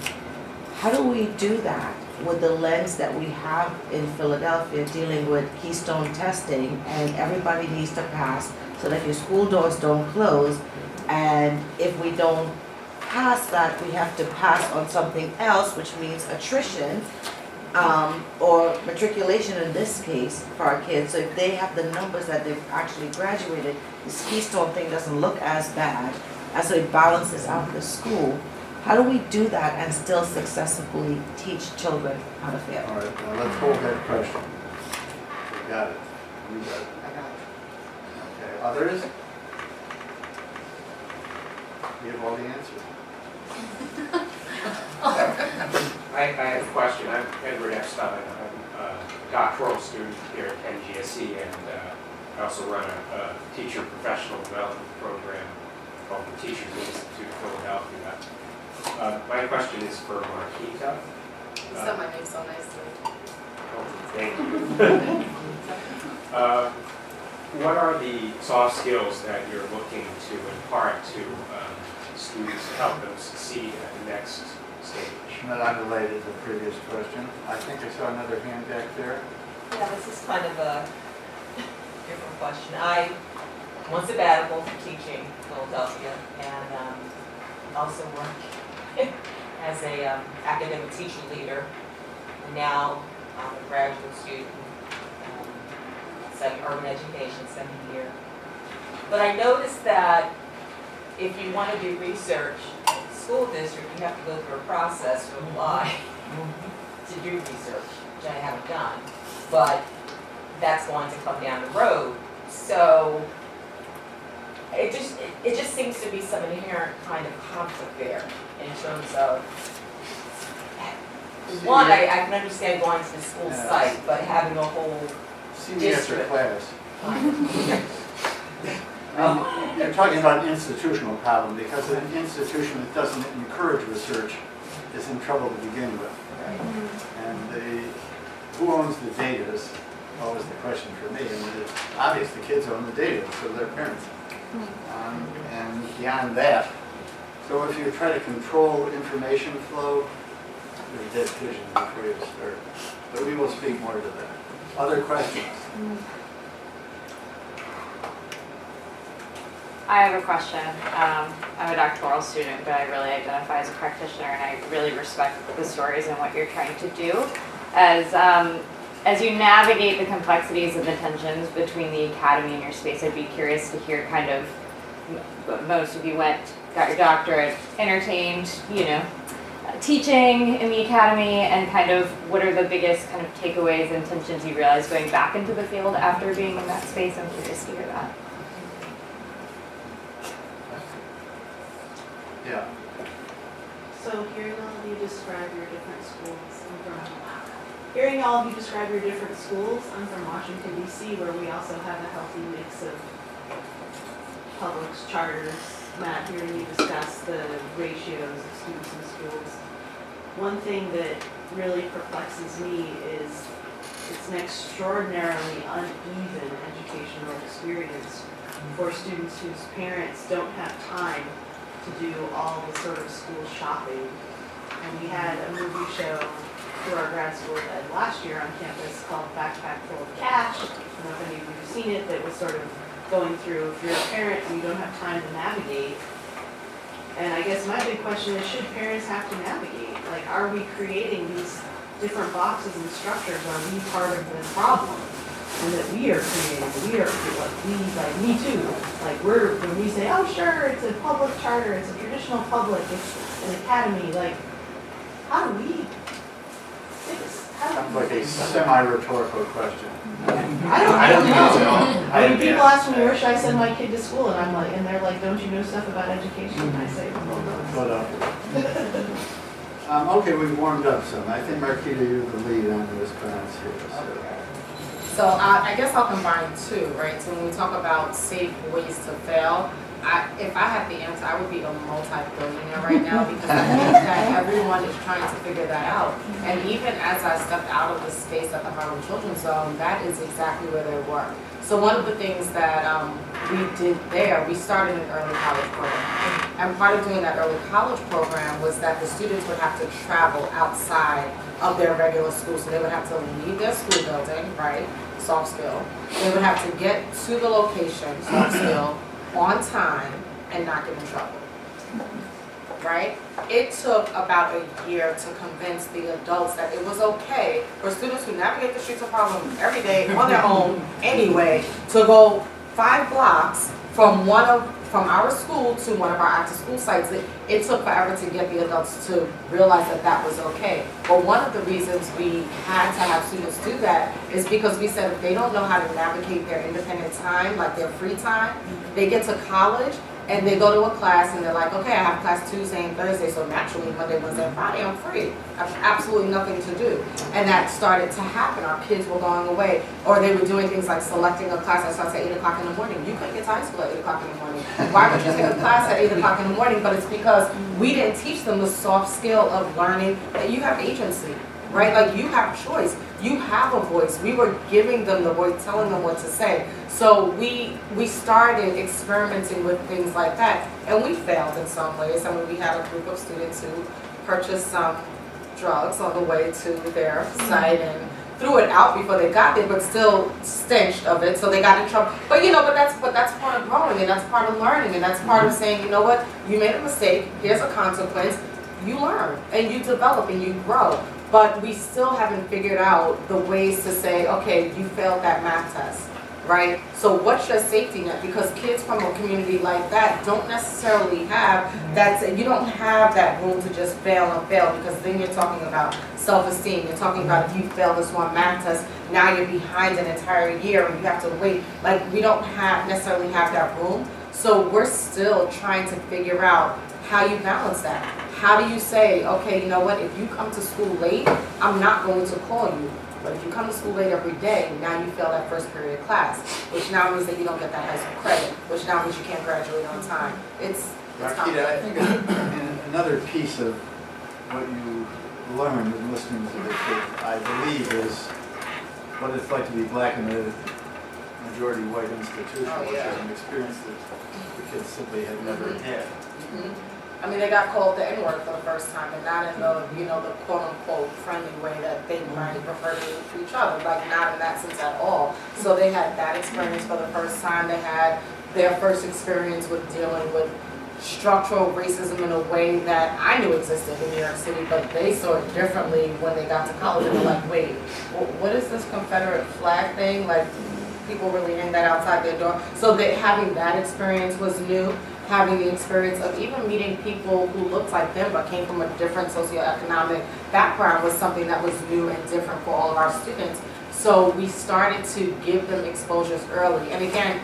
How do we do that with the lens that we have in Philadelphia dealing with keystone testing, and everybody needs to pass so that your school doors don't close, and if we don't pass that, we have to pass on something else, which means attrition, or matriculation in this case for our kids. So if they have the numbers that they've actually graduated, this keystone thing doesn't look as bad, and so it balances out the school. How do we do that and still successfully teach children how to fail? All right, now let's hold that question. We got it. You got it. I got it. Okay, others? We have all the answers. I have a question. I'm Edward Epstein. I'm a doctoral student here at Penn GSE, and I also run a teacher professional development program called the Teachers Institute of Philadelphia. My question is for Marquita. You said my name so nicely. Thank you. what are the soft skills that you're looking to impart to students to help them succeed at the next stage? Not unrelated to the previous question. I think I saw another hand back there. Yeah, this is kind of a different question. I went sabbatical for teaching in Philadelphia and also work as a academic teacher leader. And now I'm a graduate student, studying urban education, second year. But I noticed that if you want to do research in the school district, you have to go through a process to apply to do research, which I haven't done. But that's going to come down the road. So it just seems to be some inherent kind of conflict there in terms of one, I can understand going to the school site, but having a whole See me after district. class. You're talking about an institutional problem, because an institution that doesn't encourage research is in trouble to begin with. And who owns the data is always the question for me. And it's obvious the kids own the data, so their parents. And beyond that, so if you try to control information flow, there's dead vision before you start. But we will speak more to that. Other questions? I have a question. I'm a doctoral student, but I really identify as a practitioner, and I really respect the stories and what you're trying to do. As you navigate the complexities and the tensions between the academy and your space, I'd be curious to hear kind of, most of you got your doctorate, entertained, teaching in the academy, and kind of what are the biggest kind of takeaways and tensions you realized going back into the field after being in that space? I'm curious to hear that. Yeah. So hearing all of you describe your different schools, I'm from Washington, D.C., where we also have a healthy mix of publics, charters. Matt, hearing you discuss the ratios of students in schools. One thing that really perplexes me is it's an extraordinarily uneven educational experience for students whose parents don't have time to do all the sort of school shopping. And we had a movie show through our grad school ed last year on campus called Backpack Full of Cash. I don't know if any of you have seen it, that was sort of going through, if you're a parent and you don't have time to navigate. And I guess my big question is, should parents have to navigate? Like, are we creating these different boxes and structures? Are we part of the problem? And that we are creating, like me too. Like when we say, oh sure, it's a public charter, it's a traditional public, it's an academy, like, how do we fix? Sounds like a semi-rhetorical question. I don't know. I mean, people ask me, where should I send my kid to school? And I'm like, and they're like, don't you know stuff about education? And I say, well, no. But, okay, we've warmed up some. I think, Marquita, you're the lead on the response here. So I guess I'll combine two, right? So when we talk about safe ways to fail, if I had the answer, I would be a multi-billionaire right now, because I think that everyone is trying to figure that out. And even as I stepped out of the space at the Harlem Children's Zone, that is exactly where they were. So one of the things that we did there, we started an early college program. And part of doing that early college program was that the students would have to travel outside of their regular school. So they would have to leave their school building, right? Soft skill. They would have to get to the location, soft skill, on time and not get in trouble, right? It took about a year to convince the adults that it was okay for students who navigate the streets of Harlem every day on their own anyway to go 5 blocks from our school to one of our after school sites. It took forever to get the adults to realize that that was okay. But one of the reasons we had to have students do that is because we said if they don't know how to navigate their independent time, like their free time, they get to college and they go to a class and they're like, okay, I have class Tuesday and Thursday, so naturally Monday, Wednesday, and Friday I'm free. I have absolutely nothing to do. And that started to happen. Our kids were going away, or they were doing things like selecting a class that starts at 8 o'clock in the morning. You couldn't get to high school at 8 o'clock in the morning. Why would you take a class at 8 o'clock in the morning? But it's because we didn't teach them the soft skill of learning that you have agency. right? Like, you have choice, you have a voice. We were giving them the voice, telling them what to say. So we started experimenting with things like that, and we failed in some ways. I mean, we had a group of students who purchased some drugs on the way to their site and threw it out before they got there, but still stench of it, so they got in trouble. But that's part of growing, and that's part of learning, and that's part of saying, you know what, you made a mistake, here's a consequence, you learn, and you develop, and you grow. But we still haven't figured out the ways to say, okay, you failed that math test, right? So what's your safety net? Because kids from a community like that don't necessarily have that, you don't have that room to just fail and fail, because then you're talking about self-esteem. You're talking about if you fail this one math test, now you're behind an entire year and you have to wait. Like, we don't necessarily have that room. So we're still trying to figure out how you balance that. How do you say, okay, you know what, if you come to school late, I'm not going to call you. But if you come to school late every day, now you fail that first period of class, which now means that you don't get that high school credit, which now means you can't graduate on time. It's Marquita, I think another piece of what you learned in listening to this, I believe, is what it's like to be black in a majority white institution, Oh, which yeah. is an experience that the kids simply have never had. I mean, they got called the N-word for the first time, and not in the, you know, the quote-unquote friendly way that they might refer to each other, like not in that sense at all. So they had that experience for the first time. They had their first experience with dealing with structural racism in a way that I knew existed in New York City, but they saw it differently when they got to college. They were like, wait, what is this Confederate flag thing? Like, people really hang that outside their door. So having that experience was new. Having the experience of even meeting people who looked like them but came from a different socioeconomic background was something that was new and different for all of our students. So we started to give them exposures early. And again,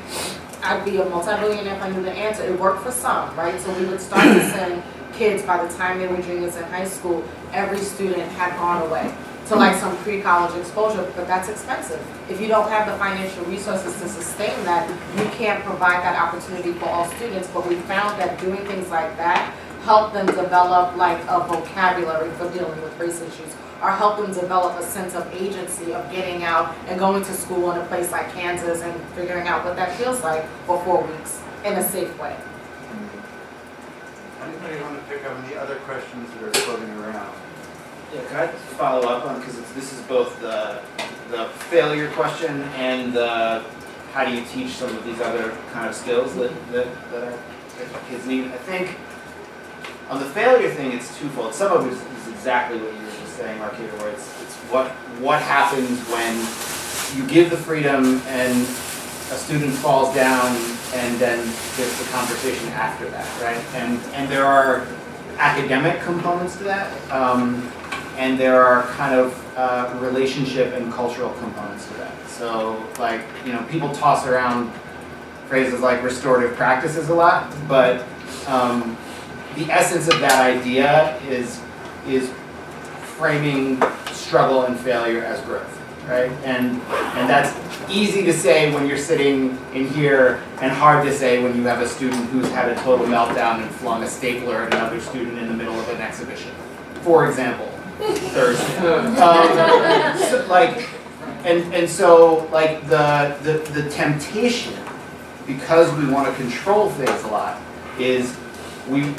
I'd be a multi-millionaire if I knew the answer. It worked for some, right? So we would start to send kids, by the time they were juniors in high school, every student had gone away to like some pre-college exposure, but that's expensive. If you don't have the financial resources to sustain that, you can't provide that opportunity for all students. But we found that doing things like that help them develop like a vocabulary for dealing with race issues, or help them develop a sense of agency of getting out and going to school in a place like Kansas and figuring out what that feels like for 4 weeks in a safe way. Anybody want to pick up any other questions that are floating around? Yeah, can I follow up on, because this is both the failure question and the how do you teach some of these other kind of skills that our kids need. I think on the failure thing, it's twofold. Some of it is exactly what you were just saying, Marquita, where it's what happens when you give the freedom and a student falls down, and then there's the conversation after that, right? And there are academic components to that. And there are kind of relationship and cultural components to that. So, like, you know, people toss around phrases like restorative practices a lot, but the essence of that idea is framing struggle and failure as growth, right? And that's easy to say when you're sitting in here, and hard to say when you have a student who's had a total meltdown and flung a stapler at another student in the middle of an exhibition, for example. Thursday. So the temptation, because we want to control things a lot, is we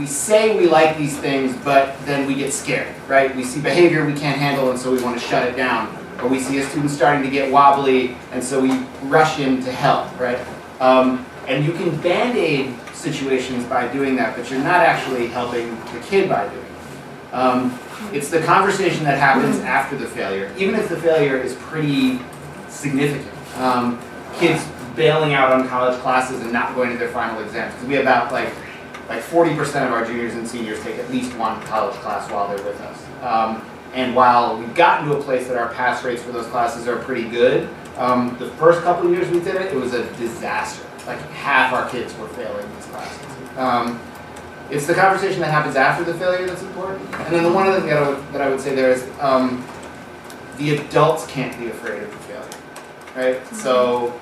say we like these things, but then we get scared, right? We see behavior we can't handle, and so we want to shut it down. Or we see a student starting to get wobbly, and so we rush in to help, right? And you can band-aid situations by doing that, but you're not actually helping the kid by doing it. It's the conversation that happens after the failure, even if the failure is pretty significant. Kids bailing out on college classes and not going to their final exams. Because we have about like 40% of our juniors and seniors take at least one college class while they're with us. And while we've gotten to a place that our pass rates for those classes are pretty good, the first couple of years we did it, it was a disaster. Like half our kids were failing these classes. It's the conversation that happens after the failure that's important. And then the one other thing that I would say there is the adults can't be afraid of the failure, right? So,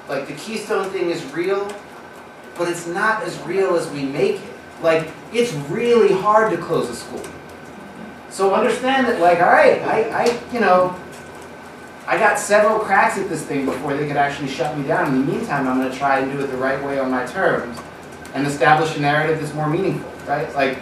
like the Keystone thing is real, but it's not as real as we make it. Like, it's really hard to close a school. So understand that, like, all right, I got several cracks at this thing before they could actually shut me down. In the meantime, I'm going to try and do it the right way on my terms and establish a narrative that's more meaningful, right? Like,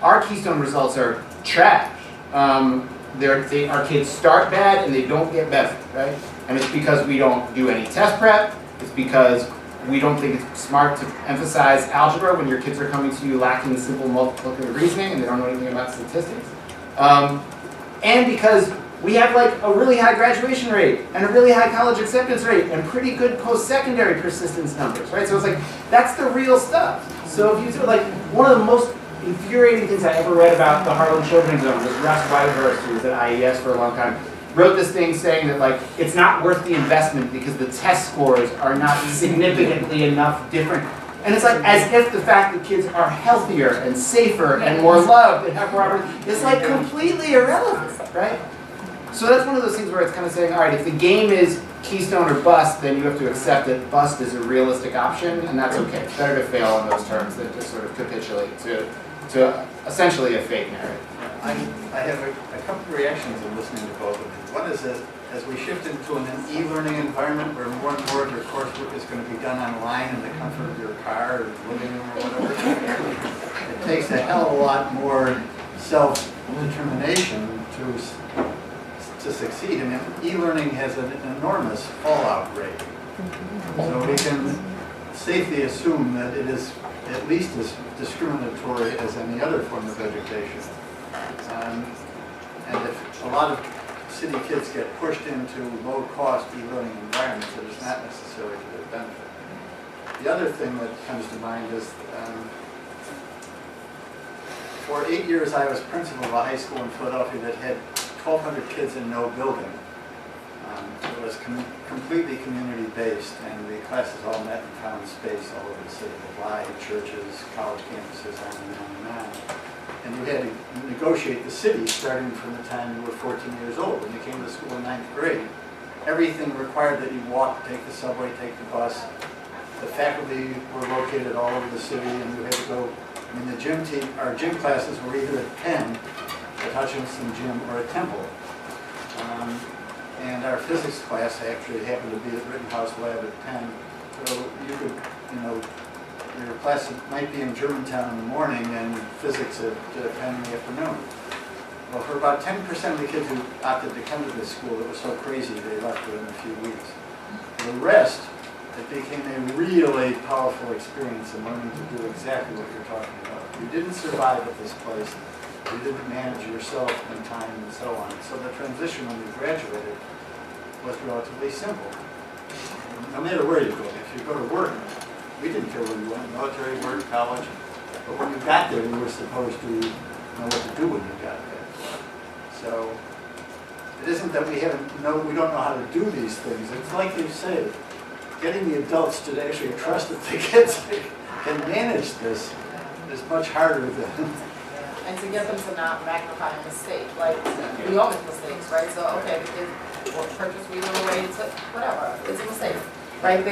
our Keystone results are trash. Our kids start bad and they don't get better, right? And it's because we don't do any test prep. It's because we don't think it's smart to emphasize algebra when your kids are coming to you lacking simple multiplicative reasoning and they don't know anything about statistics. And because we have like a really high graduation rate and a really high college acceptance rate and pretty good post-secondary persistence numbers, right? So it's like, that's the real stuff. So if you do like, one of the most infuriating things I ever read about the Harlem Children's Zone was Russ Whitehurst, who was at IES for a long time, wrote this thing saying that like, it's not worth the investment because the test scores are not significantly enough different. And it's like, as if the fact that kids are healthier and safer and more loved and have more opportunity is like completely irrelevant, right? So that's one of those things where it's kind of saying, all right, if the game is Keystone or bust, then you have to accept that bust is a realistic option, and that's okay. It's better to fail on those terms than to sort of capitulate to essentially a fake narrative. I have a couple of reactions in listening to both of you. One is that as we shift into an e-learning environment where more and more of your coursework is going to be done online in the comfort of your car or living room or whatever, it takes a hell of a lot more self-determination to succeed. I mean, e-learning has an enormous fallout rate. So we can safely assume that it is at least as discriminatory as any other form of education. And if a lot of city kids get pushed into low-cost e-learning environments, it is not necessarily to their benefit. The other thing that comes to mind is for 8 years I was principal of a high school in Philadelphia that had 1,200 kids in no building. It was completely community-based, and the classes all met in common space all over the city, the Y, churches, college campuses, on and on and on. And you had to negotiate the city starting from the time you were 14 years old. When you came to school in 9th grade, everything required that you walk, take the subway, take the bus. The faculty were located all over the city, and you had to go. I mean, our gym classes were either at Penn, at Hutchinson Gym, or at Temple. And our physics class actually happened to be at Rittenhouse Lab at Penn. So you could, your class might be in Germantown in the morning and physics at Penn in the afternoon. Well, for about 10% of the kids who opted to come to this school, it was so crazy they left within a few weeks. For the rest, it became a really powerful experience in learning to do exactly what you're talking about. You didn't survive at this place. You didn't manage yourself in time and so on. So the transition when you graduated was relatively simple. No matter where you go, if you go to work, we didn't care where you went, military, work, college, but when you got there, you were supposed to know what to do when you got there. So it isn't that we don't know how to do these things. It's like you say, getting the adults to actually trust that the kids can manage this is much harder than. And to get them to not magnify a mistake, like we all make mistakes, right? So okay, purchase we little way to whatever, it's a mistake, right?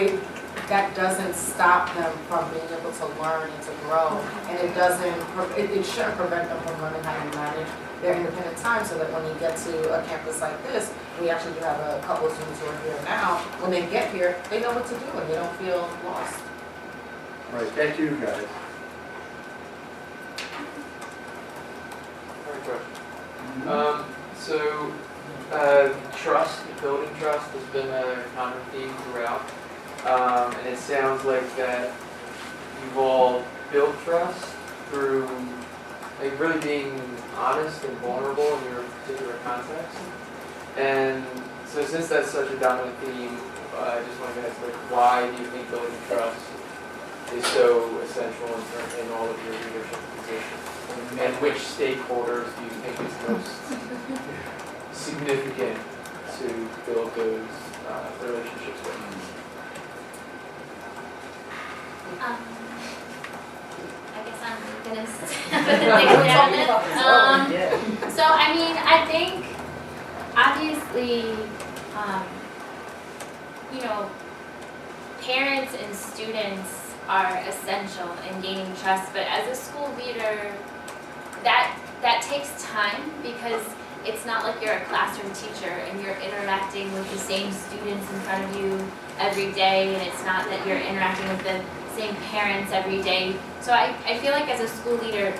That doesn't stop them from being able to learn and to grow, and it shouldn't prevent them from learning how to manage their independent time, so that when you get to a campus like this, we actually do have a couple of students who are here now. When they get here, they know what to do and they don't feel lost. Right, back to you guys. So trust, building trust has been a common theme throughout. And it sounds like that you've all built trust through like really being honest and vulnerable in your particular context. And so since that's such a dominant theme, I just want to ask, like, why do you think building trust is so essential in all of your leadership positions? And which stakeholders do you think is most significant to build those relationships with? I guess I'm gonna think about it. So I mean, I think obviously, parents and students are essential in gaining trust, but as a school leader, that that takes time because it's not like you're a classroom teacher and you're interacting with the same students in front of you every day, and it's not that you're interacting with the same parents every day. So I feel like as a school leader,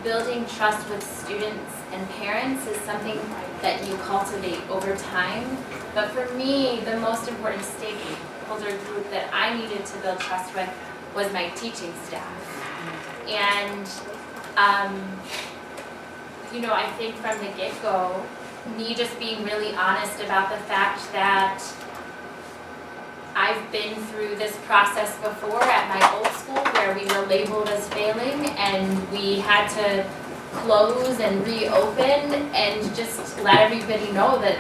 building trust with students and parents is something that you cultivate over time. But for me, the most important stakeholder group that I needed to build trust with was my teaching staff. And I think from the get-go, me just being really honest about the fact that I've been through this process before at my old school where we were labeled as failing and we had to close and reopen and just let everybody know that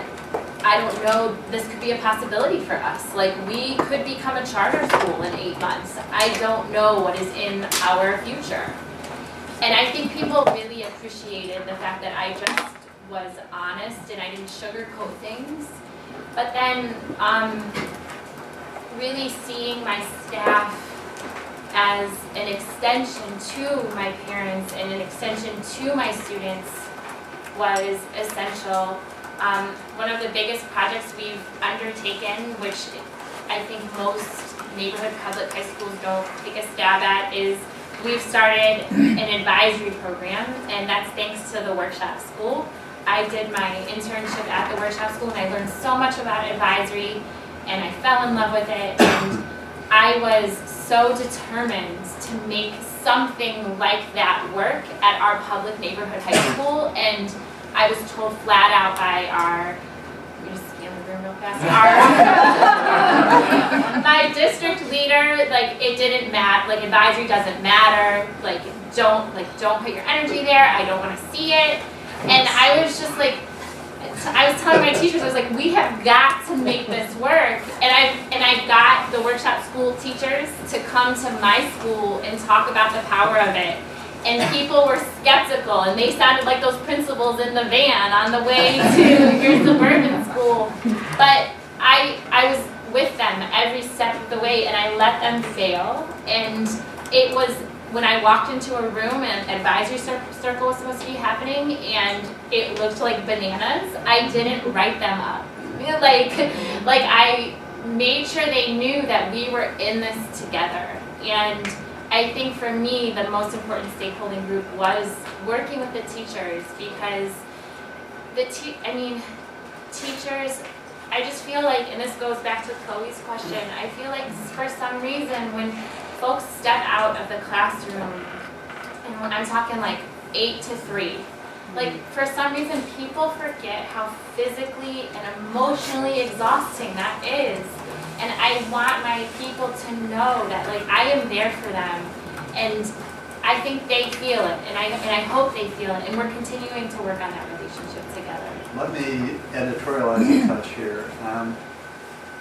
I don't know, this could be a possibility for us. Like, we could become a charter school in 8 months. I don't know what is in our future. And I think people really appreciated the fact that I just was honest and I didn't sugarcoat things. But then really seeing my staff as an extension to my parents and an extension to my students was essential. One of the biggest projects we've undertaken, which I think most neighborhood public high schools don't take a stab at, is we've started an advisory program, and that's thanks to the workshop school. I did my internship at the workshop school and I learned so much about advisory and I fell in love with it, and I was so determined to make something like that work at our public neighborhood high school. And I was told flat out by our, let me just scan the room real fast, my district leader, like, it didn't matter, like, advisory doesn't matter, like, don't put your energy there, I don't want to see it. And I was just like, I was telling my teachers, I was like, we have got to make this work. And I got the workshop school teachers to come to my school and talk about the power of it. And people were skeptical, and they sounded like those principals in the van on the way to your suburban school. But I was with them every step of the way, and I let them fail. And it was when I walked into a room and advisory circle was supposed to be happening, and it looked like bananas, I didn't write them up. Like I made sure they knew that we were in this together. And I think for me, the most important stakeholding group was working with the teachers, because teachers, I just feel like, and this goes back to Chloe's question, I feel like for some reason when folks step out of the classroom, and when I'm talking like 8 to 3, like for some reason people forget how physically and emotionally exhausting that is. And I want my people to know that, like, I am there for them, and I think they feel it, and I hope they feel it, and we're continuing to work on that relationship together. Let me editorialize a touch here.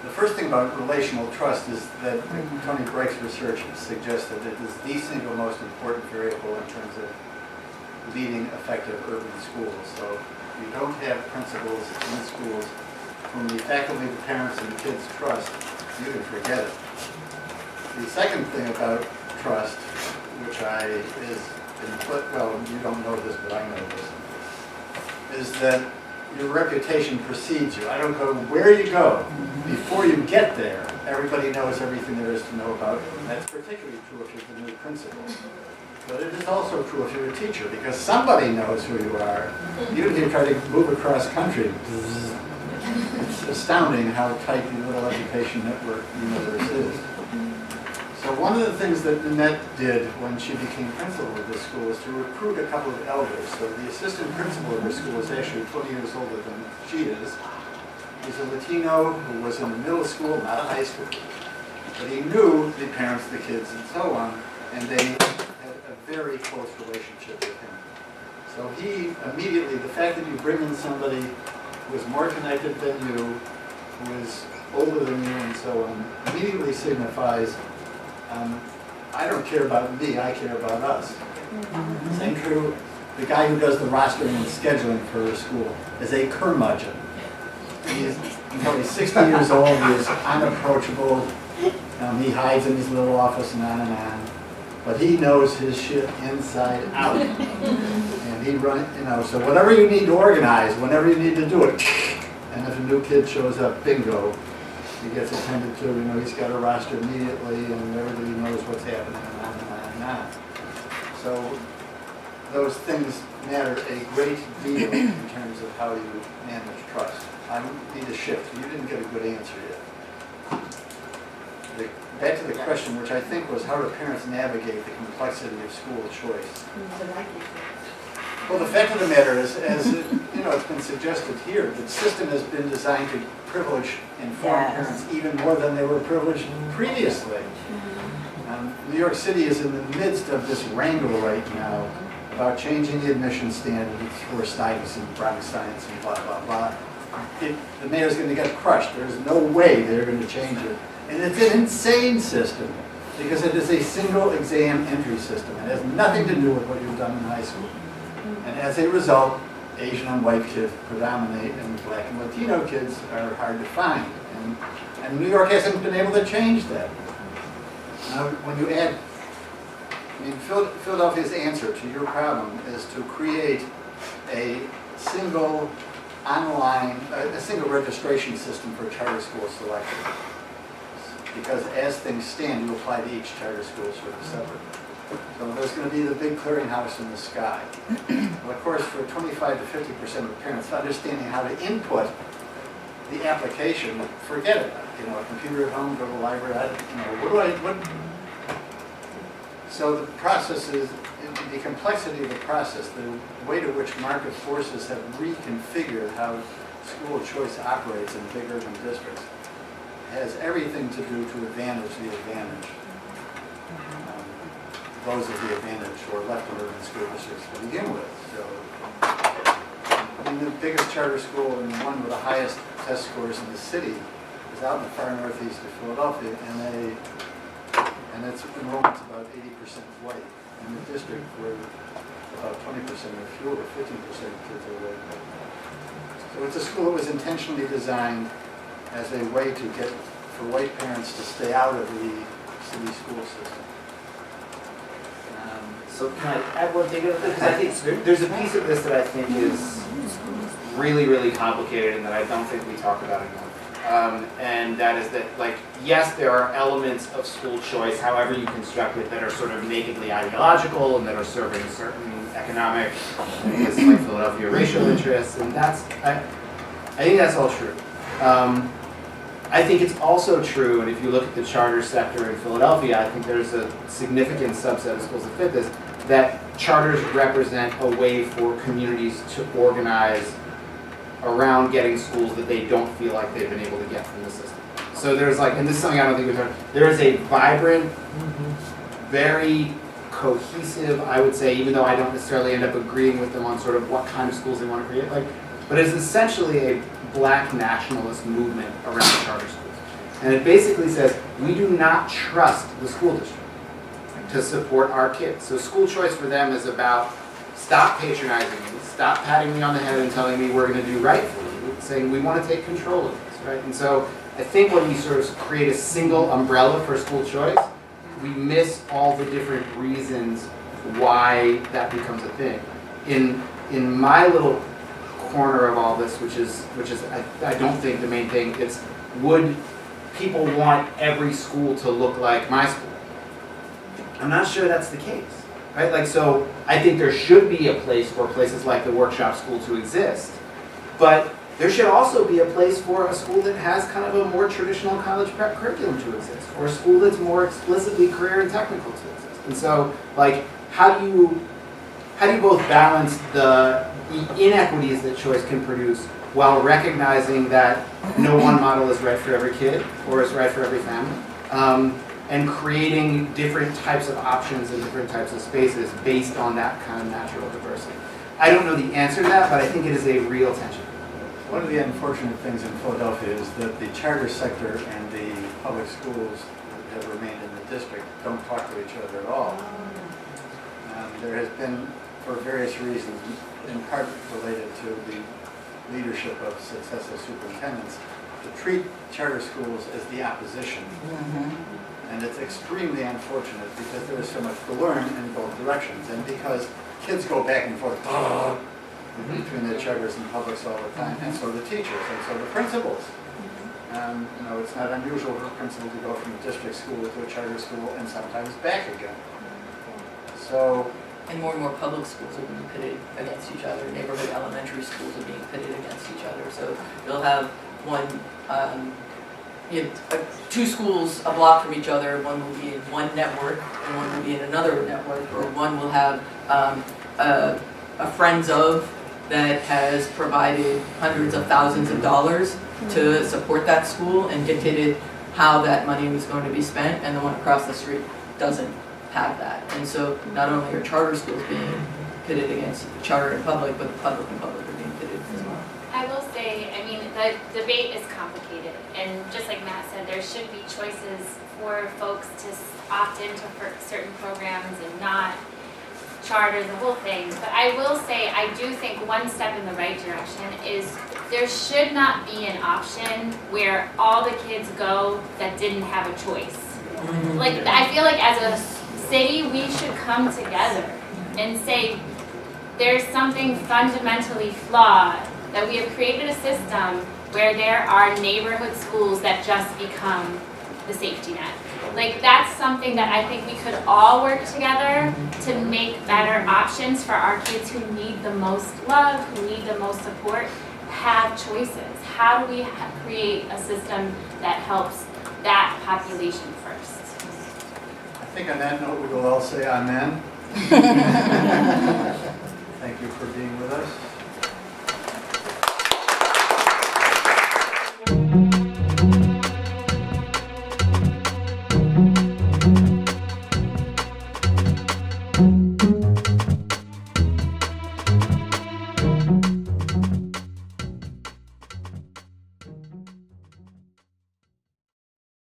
The first thing about relational trust is that Tony Brake's research suggests that it is the single most important variable in terms of leading effective urban schools. So if you don't have principals in schools whom the faculty, the parents, and the kids trust, you can forget it. The second thing about trust, which you don't know this, but I know this, is that your reputation precedes you. I don't know where you go. Before you get there, everybody knows everything there is to know about it. And that's particularly true if you're the new principal. But it is also true if you're a teacher, because somebody knows who you are. Even if you try to move across country, it's astounding how tight the little education network universe is. So one of the things that Nimet did when she became principal of this school was to recruit a couple of elders. So the assistant principal of her school is actually 20 years older than she is. He's a Latino who was in the middle school, not a high school. But he knew the parents, the kids, and so on, and they had a very close relationship with him. So he immediately, the fact that you bring in somebody who is more connected than you, who is older than you, and so on, immediately signifies, I don't care about me, I care about us. Same true, the guy who does the rostering and scheduling for a school is a curmudgeon. He's 60 years old, he is unapproachable, he hides in his little office and on. But he knows his shit inside out. And And he'd run, so whatever you need to organize, whenever you need to do it, and if a new kid shows up, bingo, he gets attended to, he's got a roster immediately and everybody knows what's happening and on and on and on. So those things matter a great deal in terms of how you manage trust. I need a shift. You didn't get a good answer yet. Back to the question, which I think was how do parents navigate the complexity of school choice? Well, the fact of the matter is, as it's been suggested here, the system has been designed to privilege informed parents even more than they were privileged previously. New York City is in the midst of this wrangle right now about changing the admission standards for Stuyvesant, Bronx Science, and blah, blah, blah. The mayor's going to get crushed. There's no way they're going to change it. And it's an insane system because it is a single exam entry system. It has nothing to do with what you've done in high school. And as a result, Asian and white kids predominate and black and Latino kids are hard to find. And New York hasn't been able to change that. Now, when you add, Philadelphia's answer to your problem is to create a single online, a single registration system for charter school selection. Because as things stand, you apply to each charter school sort of separately. So there's going to be the big clearinghouse in the sky. Well, of course, for 25 to 50% of parents, understanding how to input the application, forget it. A computer at home, go to the library, So the process is, the complexity of the process, the way to which market forces have reconfigured how school choice operates in big urban districts has everything to do to advantage the advantage. Those of the advantage who are left in urban school districts to begin with. So, the biggest charter school and one with the highest test scores in the city is out in the far northeast of Philadelphia, and its enrollment's about 80% white. In the district where about 20% or fewer, 15% of kids are white. So it's a school that was intentionally designed as a way to get, for white parents to stay out of the city school system. So can I add one thing? Because I think there's a piece of this that I think is really, really complicated and that I don't think we talk about enough. And that is that, yes, there are elements of school choice, however you construct it, that are sort of nakedly ideological and that are serving certain economic, like Philadelphia racial interests, and I think that's all true. I think it's also true, and if you look at the charter sector in Philadelphia, I think there's a significant subset of schools that fit this, that charters represent a way for communities to organize around getting schools that they don't feel like they've been able to get from the system. So there's and this is something I don't think we've heard, there is a vibrant, very cohesive, I would say, even though I don't necessarily end up agreeing with them on sort of what kind of schools they want to create, but it's essentially a black nationalist movement around charter schools. And it basically says, we do not trust the school district to support our kids. So school choice for them is about stop patronizing me, stop patting me on the head and telling me we're going to do right for you, saying we want to take control of this, right? And so I think when we sort of create a single umbrella for school choice, we miss all the different reasons why that becomes a thing. In my little corner of all this, which is I don't think the main thing, it's would people want every school to look like my school? I'm not sure that's the case, right? So I think there should be a place for places like the workshop school to exist, but there should also be a place for a school that has kind of a more traditional college prep curriculum to exist, or a school that's more explicitly career and technical to exist. And so, how do you both balance the inequities that choice can produce while recognizing that no one model is right for every kid or is right for every family, and creating different types of options and different types of spaces based on that kind of natural diversity? I don't know the answer to that, but I think it is a real tension. One of the unfortunate things in Philadelphia is that the charter sector and the public schools that remained in the district don't talk to each other at all. There has been, for various reasons, in part related to the leadership of successive superintendents, to treat charter schools as the opposition. And it's extremely unfortunate because there is so much to learn in both directions, and because kids go back and forth between the charters and publics all the time, and so the teachers, and so the principals. You know, it's not unusual for a principal to go from a district school to a charter school and sometimes back again. So, And more public schools are being pitted against each other. Neighborhood elementary schools are being pitted against each other. So you'll have one, two schools a block from each other. One will be in one network, and one will be in another network. Or one will have a friends of that has provided hundreds of thousands of dollars to support that school and dictated how that money was going to be spent, and the one across the street doesn't have that. And so not only are charter schools being pitted against charter and public, but the public and public are being pitted as well. I will say, I mean, the debate is complicated, and just like Matt said, there should be choices for folks to opt into certain programs and not charter, the whole thing. But I will say, I do think one step in the right direction is there should not be an option where all the kids go that didn't have a choice. Like, I feel like as a city, we should come together and say, there's something fundamentally flawed, that we have created a system where there are neighborhood schools that just become the safety net. Like, that's something that I think we could all work together to make better options for our kids who need the most love, who need the most support, have choices. How do we create a system that helps that population first? I think on that note, we will all say amen. Thank you for being with us.